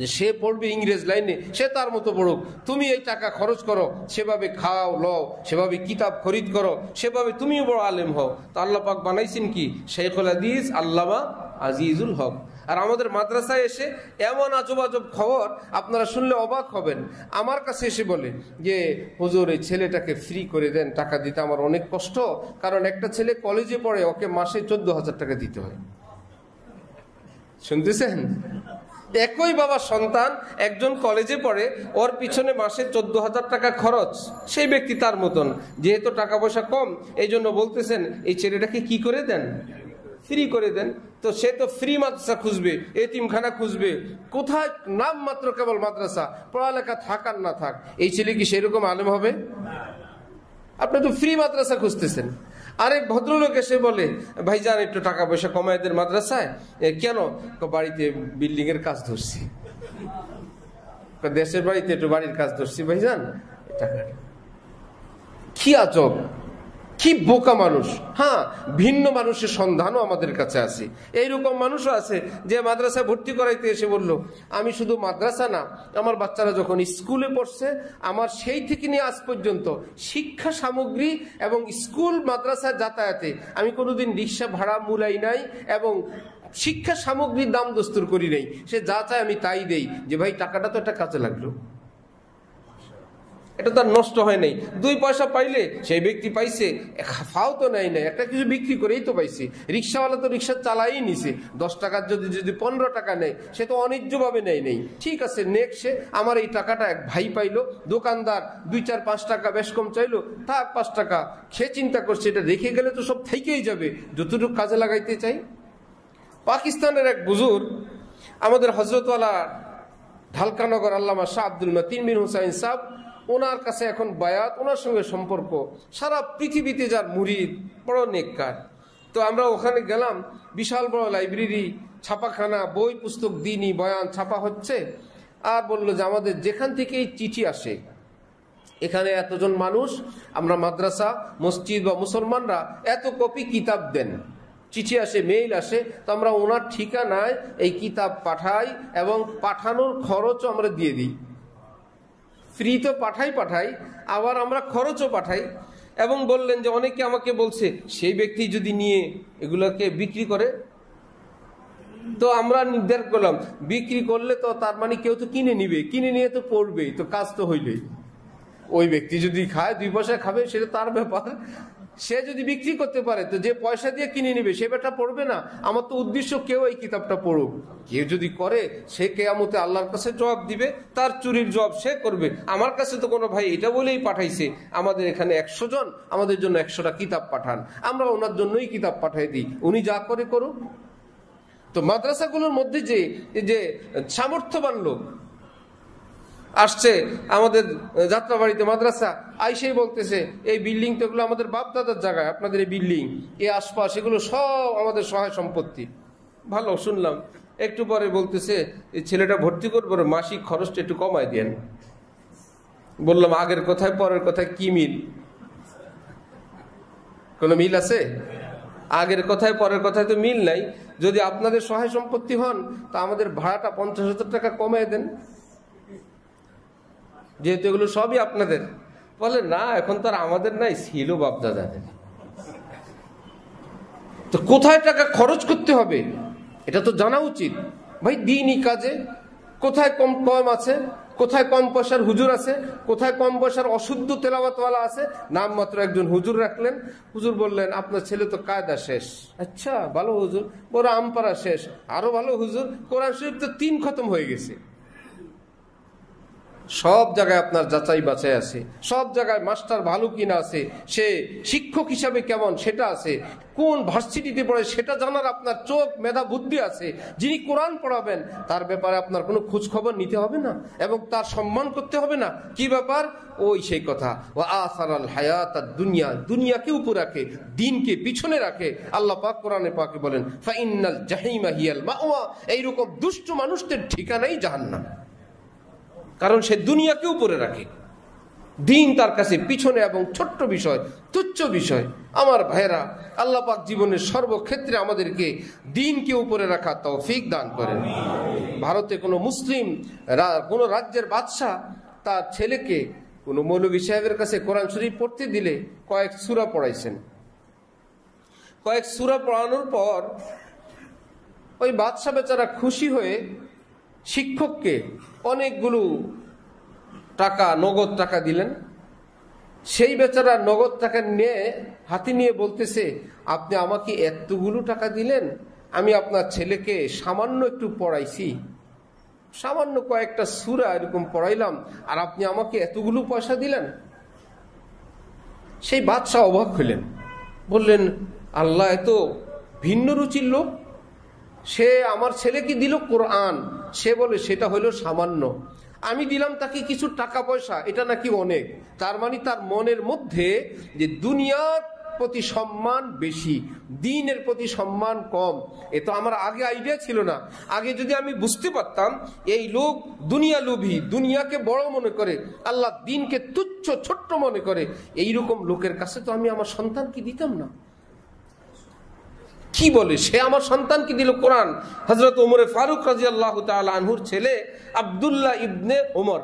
যে সে পড়বে ইংরেজ লাইনে, সে তার মতো পড়ুক, তুমি এই টাকা খরচ করো, সেভাবে খাও লও, সেভাবে কিতাব খরিদ করো, সেভাবে তুমিও বড় আলেম হও। তো আল্লাহ পাক বানাইছেন কি? শেখুল হাদিস আল্লামা আজিজুল হক। আর আমাদের মাদ্রাসায় এসে এমন আজব আজব খবর আপনারা শুনলে অবাক হবেন। আমার কাছে এসে বলে যে হুজুর এই ছেলেটাকে ফ্রি করে দেন, টাকা দিতে আমার অনেক কষ্ট, কারণ একটা ছেলে কলেজে পড়ে, ওকে মাসে 14,000 টাকা দিতে হয়। শুনতেছেন? একই বাবার সন্তান, একজন কলেজে পড়ে, ওর পিছনে মাসে 14,000 টাকা খরচ। সেই ব্যক্তি তার মতন, যেহেতু টাকা পয়সা কম, এই জন্য বলতেছেন এই ছেলেটাকে কি করে দেন? ফ্রি করে দেন। তো সে তো ফ্রি মাদ্রাসা খুঁজবে, এতিমখানা খুঁজবে, কোথায় নাম মাত্র কেবল মাদ্রাসা, পড়ালেখা থাক আর না থাক। এই ছেলে কি সেরকম আলেম হবে? আপনি তো ফ্রি মাদ্রাসা খুঁজতেছেন। আরেক ভদ্রলোক এসে বলে ভাইজান একটু টাকা পয়সা কমায় দেন মাদ্রাসায়। কেন? বাড়িতে বিল্ডিং এর কাজ ধরছি, দেশের বাড়িতে একটু বাড়ির কাজ ধরছি ভাইজান, টাকা। কি আজব, কি বোকা মানুষ। হ্যাঁ, ভিন্ন মানুষের সন্ধানও আমাদের কাছে আছে। এইরকম মানুষও আছে যে মাদ্রাসায় ভর্তি করাইতে এসে বলল আমি শুধু মাদ্রাসা না, আমার বাচ্চারা যখন স্কুলে পড়ছে, আমার সেই থেকে নিয়ে আজ পর্যন্ত শিক্ষা সামগ্রী এবং স্কুল মাদ্রাসা যাতায়াতে আমি কোনোদিন রিক্সা ভাড়া মূলাই নাই এবং শিক্ষা সামগ্রীর দাম দস্তুর করি নাই। সে যা চায় আমি তাই দেই, যে ভাই টাকাটা তো একটা কাজে লাগলো, এটা তার নষ্ট হয় নাই। 2 পয়সা পাইলে সেই ব্যক্তি পাইছে, ফাও তো নেয় নাই, একটা কিছু বিক্রি করেই তো পাইছে। রিক্সাওয়ালা তো রিক্সা চালাই নিছে, 10 টাকার যদি 15 টাকা নেয়, সে তো অন্যায্যভাবে নেয় নেই। ঠিক আছে, নেক, সে আমার এই টাকাটা এক ভাই পাইলো, দোকানদার 2, 4, 5 টাকা বেশ কম চাইলো, থাক 5 টাকা। সে চিন্তা করছে এটা রেখে গেলে তো সব থেকেই যাবে, যতটুকু কাজে লাগাইতে চাই। পাকিস্তানের এক বুজুর্গ, আমাদের হজরতওয়ালা ঢালকানগর আল্লামা শাহ আব্দুল মতিন বিন হুসাইন সাহেব, ওনার কাছে এখন বায়াত, ওনার সঙ্গে সম্পর্ক, সারা পৃথিবীতে যার মুরিদ, বড় নেককার। তো আমরা ওখানে গেলাম, বিশাল বড় লাইব্রেরি, ছাপাখানা, বই পুস্তক, দিনই বয়ান ছাপা হচ্ছে। আর বললো যে আমাদের যেখান থেকে এই চিঠি আসে, এখানে এতজন মানুষ, আমরা মাদ্রাসা, মসজিদ বা মুসলমানরা এত কপি কিতাব দেন, চিঠি আসে, মেইল আসে, তো আমরা ওনার ঠিকানায় এই কিতাব পাঠাই এবং পাঠানোর খরচও আমরা দিয়ে দিই। ফ্রি তো পাঠাই, আবার আমরা খরচও পাঠাই। এবং বললেন যে অনেকে আমাকে বলছে সেই ব্যক্তি যদি নিয়ে এগুলোকে বিক্রি করে, তো আমরা নির্ধার করলাম বিক্রি করলে তো তার মানে কেউ তো কিনে নিবে, কিনে নিয়ে তো পড়বেই, তো কাজ তো হইলেই। ওই ব্যক্তি যদি খায় 2 পয়সা খাবে, সেটা তার ব্যাপার। সে যদি বিক্রি করতে পারে, তো যে পয়সা দিয়ে কিনে নিবে সে বেটা পড়বে না। আমার তো উদ্দেশ্য কেউ এই কিতাবটা পড়ুক। কেউ যদি করে, সে কিয়ামতে আল্লাহর কাছে জবাব দিবে, তার চুরির জবাব সে করবে। আমার কাছে তো কোনো ভাই এটা বলেই পাঠাইছে আমাদের এখানে 100 জন, আমাদের জন্য 100টা কিতাব পাঠান, আমরা ওনার জন্যই কিতাব পাঠাই দিই, উনি যা করে করুক। তো মাদ্রাসাগুলোর মধ্যে যে সামর্থ্যবান লোক আসছে আমাদের যাত্রাবাড়িতে মাদ্রাসা, আইসেই বলতেছে এই বিল্ডিং তো এগুলো আমাদের বাপ দাদার জায়গায়, আপনাদের এই বিল্ডিং, এই আশপাশ, এগুলো সব আমাদের সহায় সম্পত্তি। ভালো, শুনলাম। একটু পরে বলতেছে এই ছেলেটা ভর্তি করবো, মাসিক খরচটা একটু কমায় দেন। বললাম আগের কথায় পরের কথায় কি মিল? কোনো মিল আছে? আগের কথায় পরের কথায় তো মিল নাই। যদি আপনাদের সহায় সম্পত্তি হন তা আমাদের ভাড়াটা 50,000 টাকা কমিয়ে দেন, যেহেতু এগুলো সবই আপনাদের। বলে না, এখন তো আর আমাদের নাই, ছিল বাপদাদাদের। তো কোথায় টাকা খরচ করতে হবে এটা তো জানা উচিত ভাই। দ্বীনি কাজে কোথায় কম আছে, কোথায় কম পয়সার হুজুর আছে, কোথায় কম পয়সার অশুদ্ধ তেলাওয়াতওয়ালা আছে। নামমাত্র একজন হুজুর রাখলেন, হুজুর বললেন আপনার ছেলে তো কায়দা শেষ। আচ্ছা ভালো হুজুর। বড় আমপারা শেষ। আরো ভালো হুজুর, কোরআন শরীফ তো 3 খতম হয়ে গেছে। সব জায়গায় আপনার যাচাই বাছাই আছে, সব জায়গায় মাস্টার ভালো কিনা আছে, সে শিক্ষক হিসাবে কেমন সেটা আছে, কোন ভার্সিটিতে পড়ে সেটা জানার আপনার চোখ মেধা বুদ্ধি আছে। যিনি কোরআন পড়াবেন তার ব্যাপারে আপনার কোনো খোঁজ খবর নিতে হবে না এবং তার সম্মান করতে হবে না। কি ব্যাপার? ওই সেই কথা, ও আসারাল হায়াত দুনিয়া, দুনিয়াকে উপর রাখে, দিনকে পিছনে রাখে। আল্লাহ পাক কোরআনে পাকে বলেন ফাইন্নাল জাহিমা হিয়াল মাওয়া, এইরকম দুষ্ট মানুষদের ঠিকানাই জাহান্নাম। কারণ সে দুনিয়াকে উপরে রাখে, দিন তার কাছে পিছনে এবং ছোট্ট বিষয়, তুচ্ছ বিষয়। আমার ভাইরা, আল্লাহ পাক জীবনের সর্বক্ষেত্রে আমাদেরকে দিনকে উপরে রাখা তৌফিক দান করেন। ভারতে কোনো মুসলিম কোনো রাজ্যের বাদশাহ তার ছেলেকে কোনো মৌলভী সাহেবের কাছে কোরআন শরীফ পড়তে দিলে কয়েক সূরা পড়াইছেন। কয়েক সূরা পড়ানোর পর ওই বাদশাহ বেচারা খুশি হয়ে শিক্ষককে অনেকগুলো টাকা, নগদ টাকা দিলেন। সেই বেচারা নগদ টাকা নিয়ে হাতে নিয়ে বলতেছে, আপনি আমাকে এতগুলো টাকা দিলেন, আমি আপনার ছেলেকে সামান্য একটু পড়াইছি, সামান্য কয়েকটা সূরা এরকম পড়াইলাম, আর আপনি আমাকে এতগুলো পয়সা দিলেন। সেই বাদশাহ অবাক হইলেন, বললেন আল্লাহ এত ভিন্ন রুচির লোক, সে আমার ছেলেকে দিল কোরআন, সে বলে সেটা হলো সামান্য, আমি দিলাম তাকে কিছু টাকা পয়সা, এটা নাকি অনেক। তার মানে তার মনের মধ্যে যে দুনিয়ার প্রতি সম্মান বেশি, দ্বীনের প্রতি সম্মান কম। এ তো আমার আগে আইডিয়া ছিল না। আগে যদি আমি বুঝতে পারতাম এই লোক দুনিয়া লোভী, দুনিয়াকে বড় মনে করে, আল্লাহ দ্বীনকে তুচ্ছ ছোট্ট মনে করে, এইরকম লোকের কাছে তো আমি আমার সন্তানকে দিতাম না। কি বলে, সে আমার সন্তানকে দিল কোরআন। হযরত ওমর ফারুক রাদিয়াল্লাহু তাআলা আনহুর ছেলে আব্দুল্লাহ ইবনে ওমর,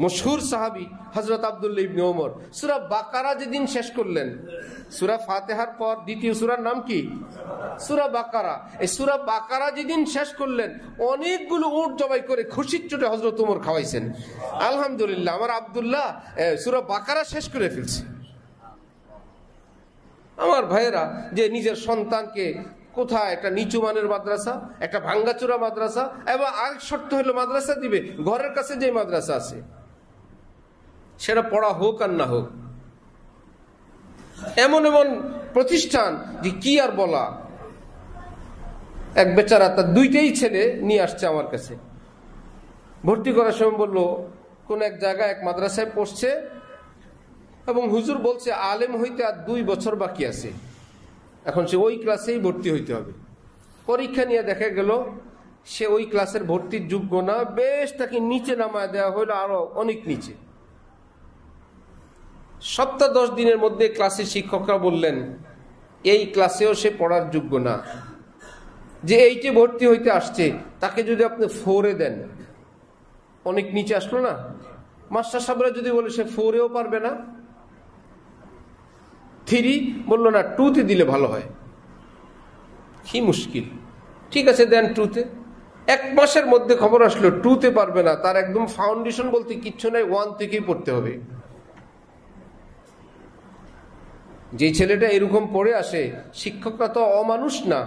মশহুর সাহাবী হযরত আব্দুল্লাহ ইবনে ওমর, সূরা বাকারা যেদিন শেষ করলেন, সূরা ফাতিহার পর দ্বিতীয় সূরার নাম কি? সূরা বাকারা। এই সূরা বাকারা যেদিন শেষ করলেন, অনেকগুলো উট জবাই করে খুশির চোটে হযরত ওমর খাওয়াইছেন। আলহামদুলিল্লাহ, আমার আব্দুল্লাহ সূরা বাকারা শেষ করে ফেলছে। আমার ভাইয়েরা, যে নিজের সন্তানকে কোথায় একটা নিচু মানের মাদ্রাসা, একটা ভাঙ্গাচোরা মাদ্রাসা, এবং আরেক শর্ত হলো মাদ্রাসা দিবে ঘরের কাছে যে মাদ্রাসা আছে, সেটা পড়া হোক আর না হোক। এমন এমন প্রতিষ্ঠান যে কি আর বলা। এক বেচারা তার 2টেই ছেলে নিয়ে আসছে আমার কাছে, ভর্তি করার সময় বললো কোন এক জায়গায় এক মাদ্রাসায় পড়ছে, এবং হুজুর বলছে আলেম হইতে আর 2 বছর বাকি আছে, এখন সে ওই ক্লাসেই ভর্তি হইতে হবে। পরীক্ষা নিয়ে দেখা গেল সে ওই ক্লাসের ভর্তির যোগ্য না, বেশ তাকে নিচে নামায় দেওয়া হইলো, আরো অনেক নিচে। সপ্তাহ 10 দিনের মধ্যে ক্লাসের শিক্ষকরা বললেন এই ক্লাসেও সে পড়ার যোগ্য না, যে এইটে ভর্তি হইতে আসছে তাকে যদি আপনি 4-এ দেন, অনেক নিচে আসলো না। মাস্টার সাহেবরা যদি বলে সে 4-এও পারবে না, 3 বললো না 2-তে দিলে ভালো হয়। কি মুশকিল। ঠিক আছে দেন 2-তে। 1 মাসের মধ্যে খবর আসলো 2-তে পারবে না, তার একদম ফাউন্ডেশন বলতে কিচ্ছু নাই, 1 থেকেই পড়তে হবে। যে ছেলেটা এরকম পড়ে আসে, শিক্ষকরা তো অমানুষ না,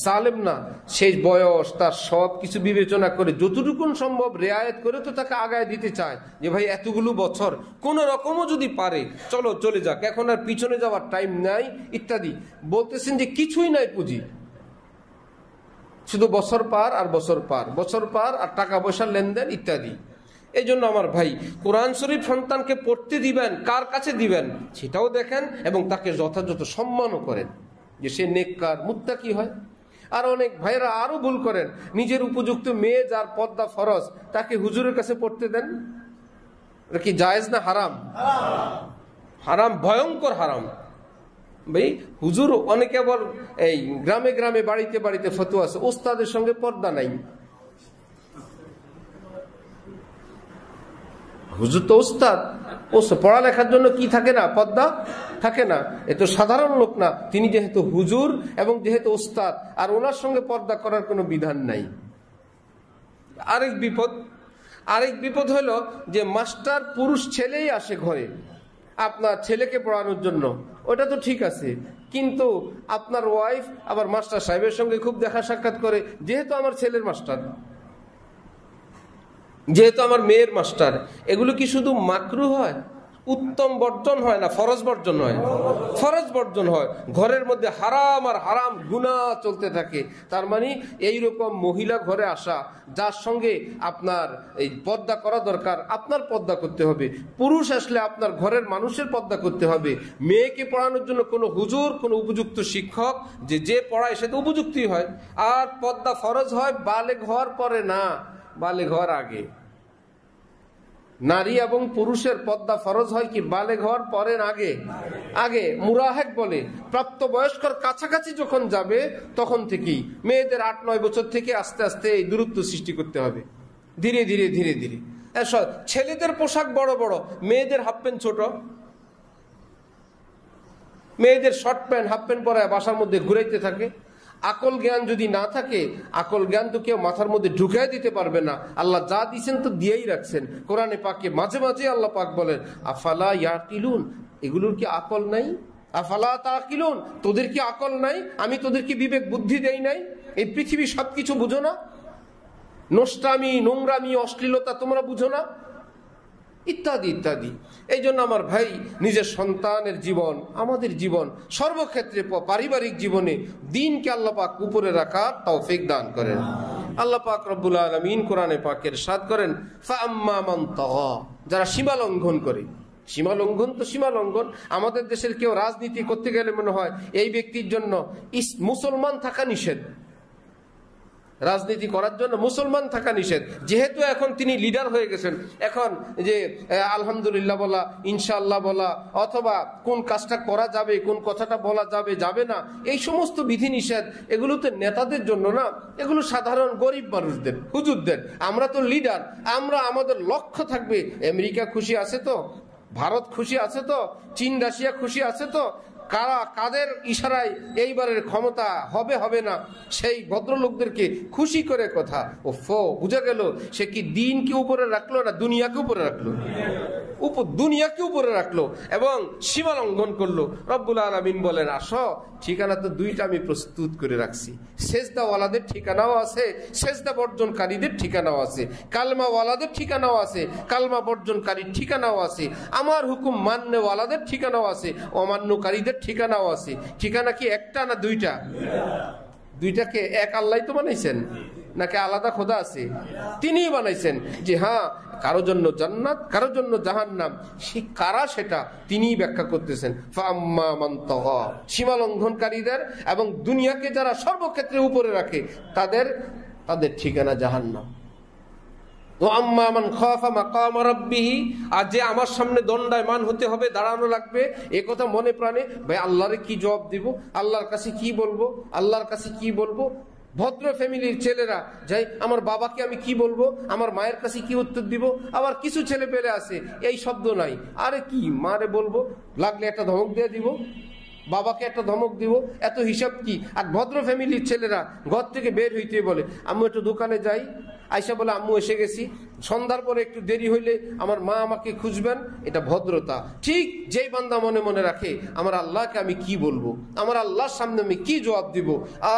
জালেম না, সেই বয়স তার সব কিছু বিবেচনা করে যতটুকুন সম্ভব রেয়ায়েত করে তো তাকে আগায় দিতে চায়, যে ভাই এতগুলো বছর কোন রকমও যদি পারে চলো চলে যাক, এখন আর পিছনে যাওয়ার টাইম নাই ইত্যাদি। বলতেছেন যে কিছুই নাই পুঁজি, শুধু বছর পার আর বছর পার, বছর পার আর টাকা পয়সার লেনদেন ইত্যাদি। এই জন্য আমার ভাই, কোরআন শরীফ সন্তানকে পড়তে দিবেন, কার কাছে দিবেন সেটাও দেখেন, এবং তাকে যথাযথ সম্মানও করেন, যে সে নেককার মুত্তাকি হয়। আর অনেক ভাইরা আরো ভুল করেন, নিজের উপযুক্ত মেয়ে যার পর্দা ফরজ তাকে হুজুরের কাছে পড়তে দেন, এটা কি জায়েজ না হারাম? হারাম, ভয়ঙ্কর হারাম ভাই। হুজুর অনেকে আবার এই গ্রামে গ্রামে বাড়িতে বাড়িতে ফতোয়া আছে, ওস্তাদের সঙ্গে পর্দা নাই। হুজুর তো ওস্তাদ, ও পড়ালেখার জন্য কি থাকে না, পর্দা থাকে না। এ তো সাধারণ লোক না, তিনি যেহেতু হুজুর এবং যেহেতু ওস্তাদ, আর ওনার সঙ্গে পর্দা করার কোনো বিধান নাই। আরেক বিপদ হলো যে মাস্টার পুরুষ ছেলেই আসে ঘরে আপনার ছেলেকে পড়ানোর জন্য, ওটা তো ঠিক আছে, কিন্তু আপনার ওয়াইফ আবার মাস্টার সাহেবের সঙ্গে খুব দেখা সাক্ষাৎ করে, যেহেতু আমার ছেলের মাস্টার, যেহেতু আমার মেয়ের মাস্টার। এগুলো কি শুধু মাকরু হয়, উত্তম বর্জন হয় না ফরজ বর্জন হয়? ফরজ বর্জন হয়। ঘরের মধ্যে হারাম আর হারাম গুনাহ চলতে থাকে। তার মানে এইরকম মহিলা ঘরে আসা, যার সঙ্গে আপনার এই পর্দা করা দরকার, আপনার পর্দা করতে হবে। পুরুষ আসলে আপনার ঘরের মানুষের পর্দা করতে হবে। মেয়েকে পড়ানোর জন্য কোনো হুজুর, কোনো উপযুক্ত শিক্ষক যে পড়ায় সে তো উপযুক্তই হয়। আর পর্দা ফরজ হয় বালেগ হওয়ার পরে না, বালেগ হওয়ার আগে। নারী এবং পুরুষের পর্দা ফরজ হয় কি বালেগ হওয়ার পরে আগে? আগে মুরাহেক বলে, প্রাপ্তবয়স্কর কাছাকাছি যখন যাবে তখন থেকেই। মেয়েদের 8-9 বছর থেকে আস্তে আস্তে এই দূরত্ব সৃষ্টি করতে হবে, ধীরে ধীরে ধীরে ধীরে। ছেলেদের পোশাক বড় বড়, মেয়েদের হাফ প্যান্ট ছোট, মেয়েদের শর্ট প্যান্ট হাফ প্যান্ট পরে বাসার মধ্যে ঘুরাইতে থাকে। আকল জ্ঞান যদি না থাকে, আকল জ্ঞান তো কেউ মাথার মধ্যে ঢুকাই দিতে পারবে না। আল্লাহ যা দিয়েছেন তো দিয়েই রাখছেন। কোরআনে পাকে মাঝে মাঝে আল্লাহ পাক বলেন আফালা ইয়াকিলুন, এগুলোর কি আকল নাই? আফালা তাকিলুন, তোদের কি আকল নাই? আমি তোদেরকে বিবেক বুদ্ধি দেই নাই? এই পৃথিবী সবকিছু বুঝো না? নোষ্টামি, নোংরামি, অশ্লীলতা তোমরা বুঝো না? ইত্যাদি ইত্যাদি। এই জন্য আমার ভাই, নিজের সন্তানের জীবন, আমাদের জীবন, সর্বক্ষেত্রে পারিবারিক জীবনে দিনকে আল্লাহ পাক উপরে রাখার তৌফিক দান করেন। আল্লাহ পাক রব্বুল আলামিন কোরআনে পাকের ইরশাদ করেন ফাআম্মা মান তাগা, যারা সীমা লঙ্ঘন করে। সীমা লঙ্ঘন তো সীমা লঙ্ঘন। আমাদের দেশের কেউ রাজনীতি করতে গেলে মনে হয় এই ব্যক্তির জন্য মুসলমান থাকা নিষেধ, রাজনীতি করার জন্য মুসলমান থাকা নিষেধ। যেহেতু এখন তিনি লিডার হয়ে গেছেন, এখন যে আলহামদুলিল্লাহ বলা, ইনশাআল্লাহ বলা, অথবা কোন কাজটা করা যাবে, কোন কথাটা বলা যাবে যাবে না, এই সমস্ত বিধি নিষেধ এগুলো তো নেতাদের জন্য না, এগুলো সাধারণ গরিব মানুষদের, হুজুরদের। আমরা তো লিডার, আমরা আমাদের লক্ষ্য থাকবে আমেরিকা খুশি আছে তো, ভারত খুশি আছে তো, চীন রাশিয়া খুশি আছে তো, কারা কাদের ইশারায় এইবারের ক্ষমতা হবে হবে না, সেই ভদ্রলোকদেরকে খুশি করে কথা। ও বুঝা গেল সে কি দিনকে উপরে রাখলো না দুনিয়াকে উপরে রাখলো? দুনিয়াকে উপরে রাখলো এবং সীমা লঙ্ঘন করলো। রব্বুল আলামিন বলেন আসো, ঠিকানা তো দুইটা আমি প্রস্তুত করে রাখছি। সেজদাওয়ালাদের ঠিকানাও আছে, সেজদা বর্জনকারীদের ঠিকানাও আছে। কালমাওয়ালাদের ঠিকানাও আছে, কালমা বর্জনকারীর ঠিকানাও আছে। আমার হুকুম মান্যওয়ালাদের ঠিকানাও আছে, অমান্যকারীদের ঠিকানাও আছে। ঠিকানা কি একটা না দুইটা? দুইটাকে এক আল্লাহ তো বানাইছেন, নাকি আলাদা খোদা আছে? তিনিই বানাইছেন যে হ্যাঁ, কারো জন্য জান্নাত, কারো জন্য জাহান্নাম। সে কারা সেটা তিনিই ব্যাখ্যা করতেছেন। ফাআম্মা মান তাগা, সীমা লঙ্ঘনকারীদের এবং দুনিয়াকে যারা সর্বক্ষেত্রে উপরে রাখে তাদের ঠিকানা জাহান্নাম। ও আম্মা মান খাফা মাকাম রাব্বিহি, আর যে আমার সামনে দণ্ডায়মান হতে হবে, দাঁড়ানো লাগবে, এ কথা মনে প্রাণে, ভাই আল্লাহরে কি জবাব দিব, আল্লাহর কাছে কি বলবো, আল্লাহর কাছে কি বলবো? ভদ্র ফ্যামিলির ছেলেরা যাই, আমার বাবাকে আমি কি বলবো, আমার মায়ের কাছে কি উত্তর দিব? আবার কিছু ছেলে পেলে আছে এই শব্দ নাই, আরে কি মারে বলবো, লাগলে একটা ধমক দিয়ে দিব, বাবাকে একটা ধমক দিব, এত হিসাব কি? আর ভদ্র ফ্যামিলির ছেলেরা ঘর থেকে বের হইতে বলে আম্মু একটু দোকানে যাই, আয়সা বলে আম্মু এসে গেছি। সন্ধ্যার পরে একটু দেরি হইলে আমার মা আমাকে খুঁজবেন, এটা ভদ্রতা। ঠিক যেই বান্দা মনে মনে রাখে আমার আল্লাহকে আমি কি বলবো, আমার আল্লাহর সামনে আমি কি জবাব দিব।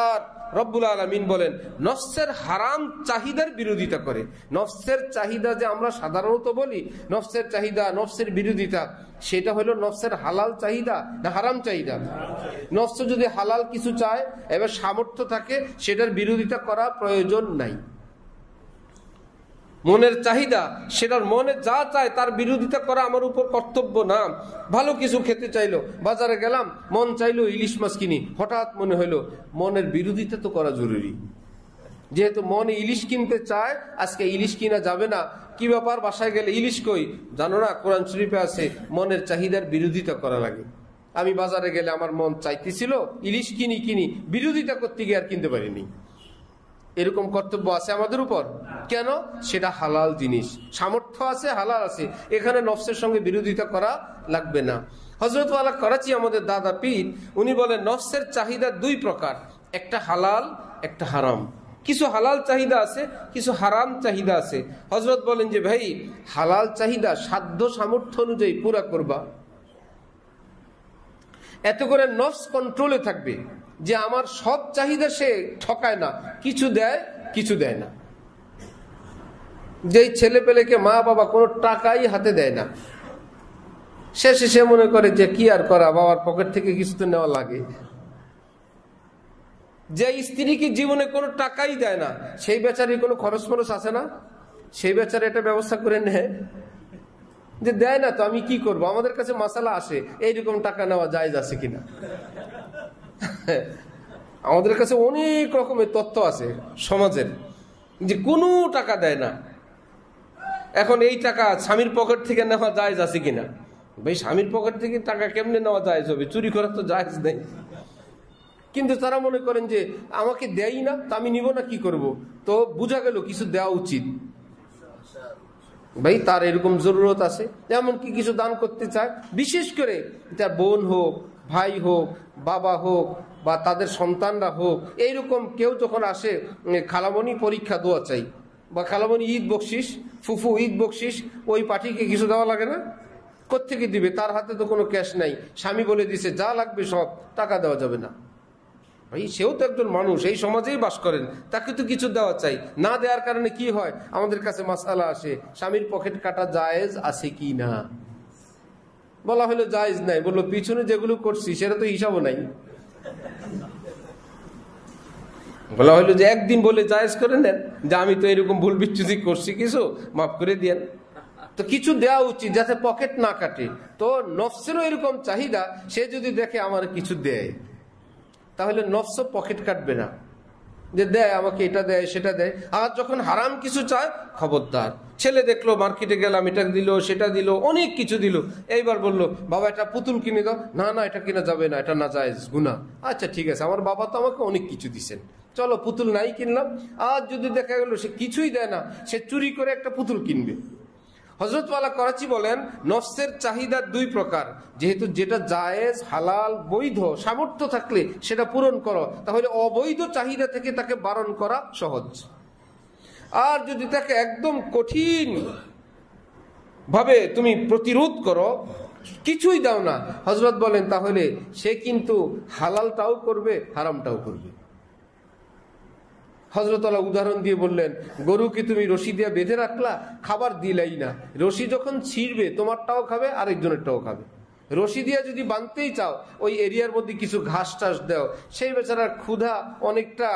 আর রব্বুল আলামিন বলেন নফসের হারাম চাহিদার বিরোধিতা করে। নফসের চাহিদা যে আমরা সাধারণত বলি নফসের চাহিদা, নফসের বিরোধিতা, সেটা হলো নফসের হালাল চাহিদা না হারাম চাহিদা? নফস যদি হালাল কিছু চায়, এবার সামর্থ্য থাকে, সেটার বিরোধিতা করা প্রয়োজন নাই। মনের চাহিদা, সেটার মনে যা চায় তার বিরোধিতা করা আমার উপর কর্তব্য না। ভালো কিছু খেতে চাইলো, বাজারে গেলাম, মন চাইলো ইলিশ মাছ কিনি, হঠাৎ মনে হইলো মনের বিরোধিতা তো করা জরুরি। যেহেতু মন ইলিশ কিনতে চায়, আজকে ইলিশ কিনা যাবে না। কি ব্যাপার, বাসায় গেলে ইলিশ কই? জানো না, কোরআন শরীফে আছে মনের চাহিদার বিরোধিতা করা লাগে। আমি বাজারে গেলে আমার মন চাইতেছিল ইলিশ কিনি, বিরোধিতা করতে গিয়ে আর কিনতে পারিনি। এরকম কর্তব্য আছে আমাদের উপর। কেন? সেটা হালাল জিনিস, সামর্থ্য আছে, হালাল আছে, এখানে নফসের সঙ্গে বিরোধিতা করা লাগবে না। হযরত ওয়ালা করাচি, আমাদের দাদা পীর, উনি বলেন নফসের চাহিদা দুই প্রকার, একটা হালাল, একটা হারাম। কিছু হালাল চাহিদা আছে, কিছু হারাম চাহিদা আছে। হযরত বলেন যে ভাই, হালাল চাহিদা সাধ্য সামর্থ্য অনুযায়ী পুরা করবা, এত করে নফস কন্ট্রোলে থাকবে যে আমার সব চাহিদা সে ঠকায় না, কিছু দেয় কিছু দেয় না। যেই ছেলে পেলেকে মা বাবা কোনো টাকাই হাতে দেয় না, শেষে সে মনে করে যে কি আর করা, বাবার পকেট থেকে কিছু তো নেওয়া লাগে। যে স্ত্রীকে জীবনে কোনো টাকাই দেয় না, সেই বেচারির কোনো খরচ ফরচ আছে না? সেই বেচারা এটা ব্যবস্থা করে নেয় যে দেয় না তো আমি কি করব। আমাদের কাছে মাসালা আসে এইরকম টাকা নেওয়া জায়েজ আছে কিনা। আমাদের কাছে অনেক রকমের তথ্য আছে সমাজের, যে কোনো টাকা দেয় না। এখন এই টাকা স্বামীর পকেট থেকে নেওয়া জায়েজ আছে কিনা? ভাই, স্বামীর পকেট থেকে টাকা কেমনে নেওয়া জায়েজ হবে? চুরি করা তো জায়েজ নেই। কিন্তু তারা মনে করেন যে আমাকে দেয়ই না, তা আমি নিব না, কি করব? তো বোঝা গেল কিছু দেওয়া উচিত। ভাই, তার এরকম জরুরত আছে, এমনকি কিছু দান করতে চায়, বিশেষ করে তার বোন হোক, ভাই হোক, বাবা হোক, বা তাদের সন্তানরা হোক, এইরকম কেউ যখন আসে, খালামণি পরীক্ষা দোয়া চাই, বা খালামণি ঈদ বকশিস, ফুফু ঈদ বকশিস, ওই পার্টিকে কিছু দেওয়া লাগে না? কোত্থেকে দিবে? তার হাতে তো কোনো ক্যাশ নাই, স্বামী বলে দিছে যা লাগবে সব, টাকা দেওয়া যাবে না। ভাই, সেও তো একজন মানুষ, এই সমাজেই বাস করেন, তাকে তো কিছু দেওয়া চাই। না দেওয়ার কারণে কি হয়? আমাদের কাছে মাসআলা আসে, স্বামীর পকেট কাটা জায়েজ আছে কি না। বলা হলো জায়েজ নাই, বললো পিছনে যেগুলো করছি সেটা তো হিসাবও নাই। বলা হলো যে একদিন বলে জায়েজ করে নেন, যে আমি তো এরকম ভুল বিচ্যুতি করছি, কিছু মাফ করে দিয়েন। তো কিছু দেওয়া উচিত যাতে পকেট না কাটে। তো নফসেরও এরকম চাহিদা, সে যদি দেখে আমার কিছু দেয়, তাহলে নফস পকেট কাটবে না, যে দেয় আমাকে, এটা দেয় সেটা দেয়। আর যখন হারাম কিছু চায়, খবরদার। ছেলে দেখলো মার্কেটে গেলাম, এটা দিল সেটা দিল, অনেক কিছু দিল, এইবার বললো বাবা এটা পুতুল কিনে দাও, না না এটা কিনা যাবে না, এটা না জায়েজ, গুনাহ। আচ্ছা ঠিক আছে, আমার বাবা তো আমাকে অনেক কিছু দিচ্ছেন, চলো পুতুল নাই কিনলাম। আর যদি দেখা গেল সে কিছুই দেয় না, সে চুরি করে একটা পুতুল কিনবে। হযরত ওয়ালা করাচি বলেন নফসের চাহিদা দুই প্রকার, যেহেতু যেটা জায়েজ, হালাল, বৈধ, সামর্থ্য থাকলে সেটা পূরণ করো, তাহলে অবৈধ চাহিদা থেকে তাকে বারণ করা সহজ। আর যদি তাকে একদম কঠিন ভাবে তুমি প্রতিরোধ করো, কিছুই দাও না, হযরত বলেন তাহলে সে কিন্তু হালালটাও করবে, হারামটাও করবে। হযরত আল্লাহ উদাহরণ দিয়ে বললেন, গরুকে তুমি রশি দিয়ে বেঁধে রাখলা, খাবার দিলাই না, রশি যখন ছিঁড়বে তোমারটাও খাবে, আরেকজনেরটাও খাবে। রশি দিয়ে যদি বাঁধতেই চাও, ওই এরিয়ার মধ্যে কিছু ঘাস টাস দাও, সেই বেচারার ক্ষুধা অনেকটা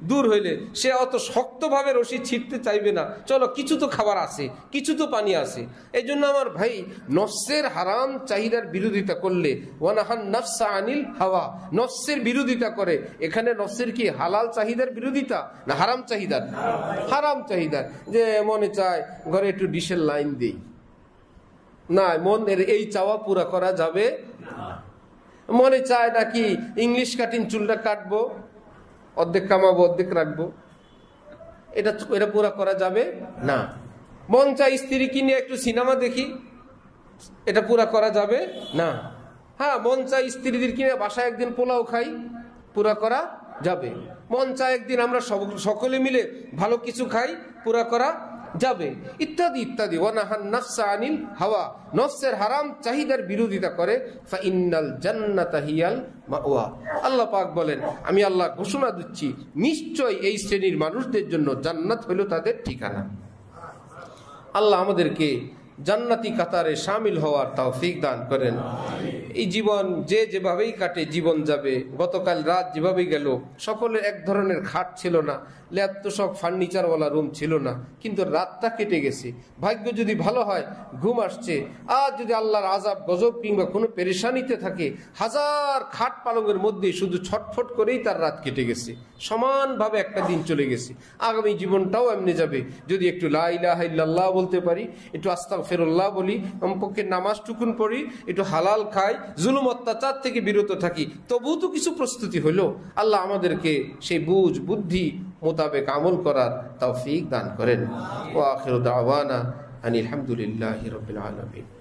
দূর হইলে সে অত শক্তভাবে রশি ছিঁড়তে চাইবে না, চলো কিছু তো খাবার আছে, কিছু তো পানি আছে। এই জন্য আমার ভাই, নফসের হারাম চাহিদার বিরোধিতা করলে, ওয়ানাহান নাফসা আনিল হাওয়া, নফসের বিরোধিতা করে। এখানে নফসের কি হালাল চাহিদার বিরোধিতা না হারাম চাহিদার? হারাম চাহিদার। যে মনে চায় ঘরে একটু ডিশের লাইন দেই, না, মনের এই চাওয়া পুরা করা যাবে। মনে চায় নাকি ইংলিশ কাটিং চুলটা কাটবো, অর্ধেক কামাবো অর্ধেক রাখবো, এটা পুরা করা যাবে না। মন চায় স্ত্রী কিনে একটু সিনেমা দেখি, এটা পুরা করা যাবে না। হ্যাঁ, মন চায় স্ত্রীদের কিনে বাসায় একদিন পোলাও খাই, পুরা করা যাবে। মন চায় একদিন আমরা সকলে মিলে ভালো কিছু খাই, পুরা করা যাবে, ইত্যাদি ইত্যাদি। ওয়ানাহান নাফসা আনিল হাওয়া, নফসের হারাম চাহিদার বিরোধিতা করে। ফাইন্নাল জান্নাতা হিয়াল মাওয়া, আল্লাহ পাক বলেন আমি আল্লাহ ঘোষণা দিচ্ছি, নিশ্চয় এই শ্রেণীর মানুষদের জন্য জান্নাত হলো তাদের ঠিকানা। আল্লাহ আমাদেরকে জান্নাতি কাতারে শামিল হওয়ার তৌফিক দান করেন। এই জীবন যে যেভাবেই কাটে জীবন যাবে। গতকাল রাত যেভাবেই গেল, সকলের এক ধরনের খাট ছিল না, ল্যাব তো সব ফার্নিচারওয়ালা রুম ছিল না, কিন্তু রাতটা কেটে গেছে। ভাগ্য যদি ভালো হয় ঘুম আসছে, আর যদি আল্লাহর আযাব গজব কিংবা কোনো পেরেশানিতে থাকে, হাজার খাট পালঙের মধ্যে শুধু ছটফট করেই তার রাত কেটে গেছে। সমানভাবে একটা দিন চলে গেছে। আগামী জীবনটাও এমনি যাবে যদি একটু লা ইলাহা ইল্লাল্লাহ বলতে পারি, একটু আস্তাগফিরুল্লাহ বলি, কমপক্ষে নামাজ টুকুন পড়ি, একটু হালাল খাই, জুলুম অত্যাচার থেকে বিরত থাকি, তবু তো কিছু প্রস্তুতি হলো। আল্লাহ আমাদেরকে সেই বুঝ বুদ্ধি মোতাবেক আমল করার তৌফিক দান করেন। ওয়া আখিরু দাওয়ানা আনিল হামদুলিল্লাহি রাব্বিল আলামিন।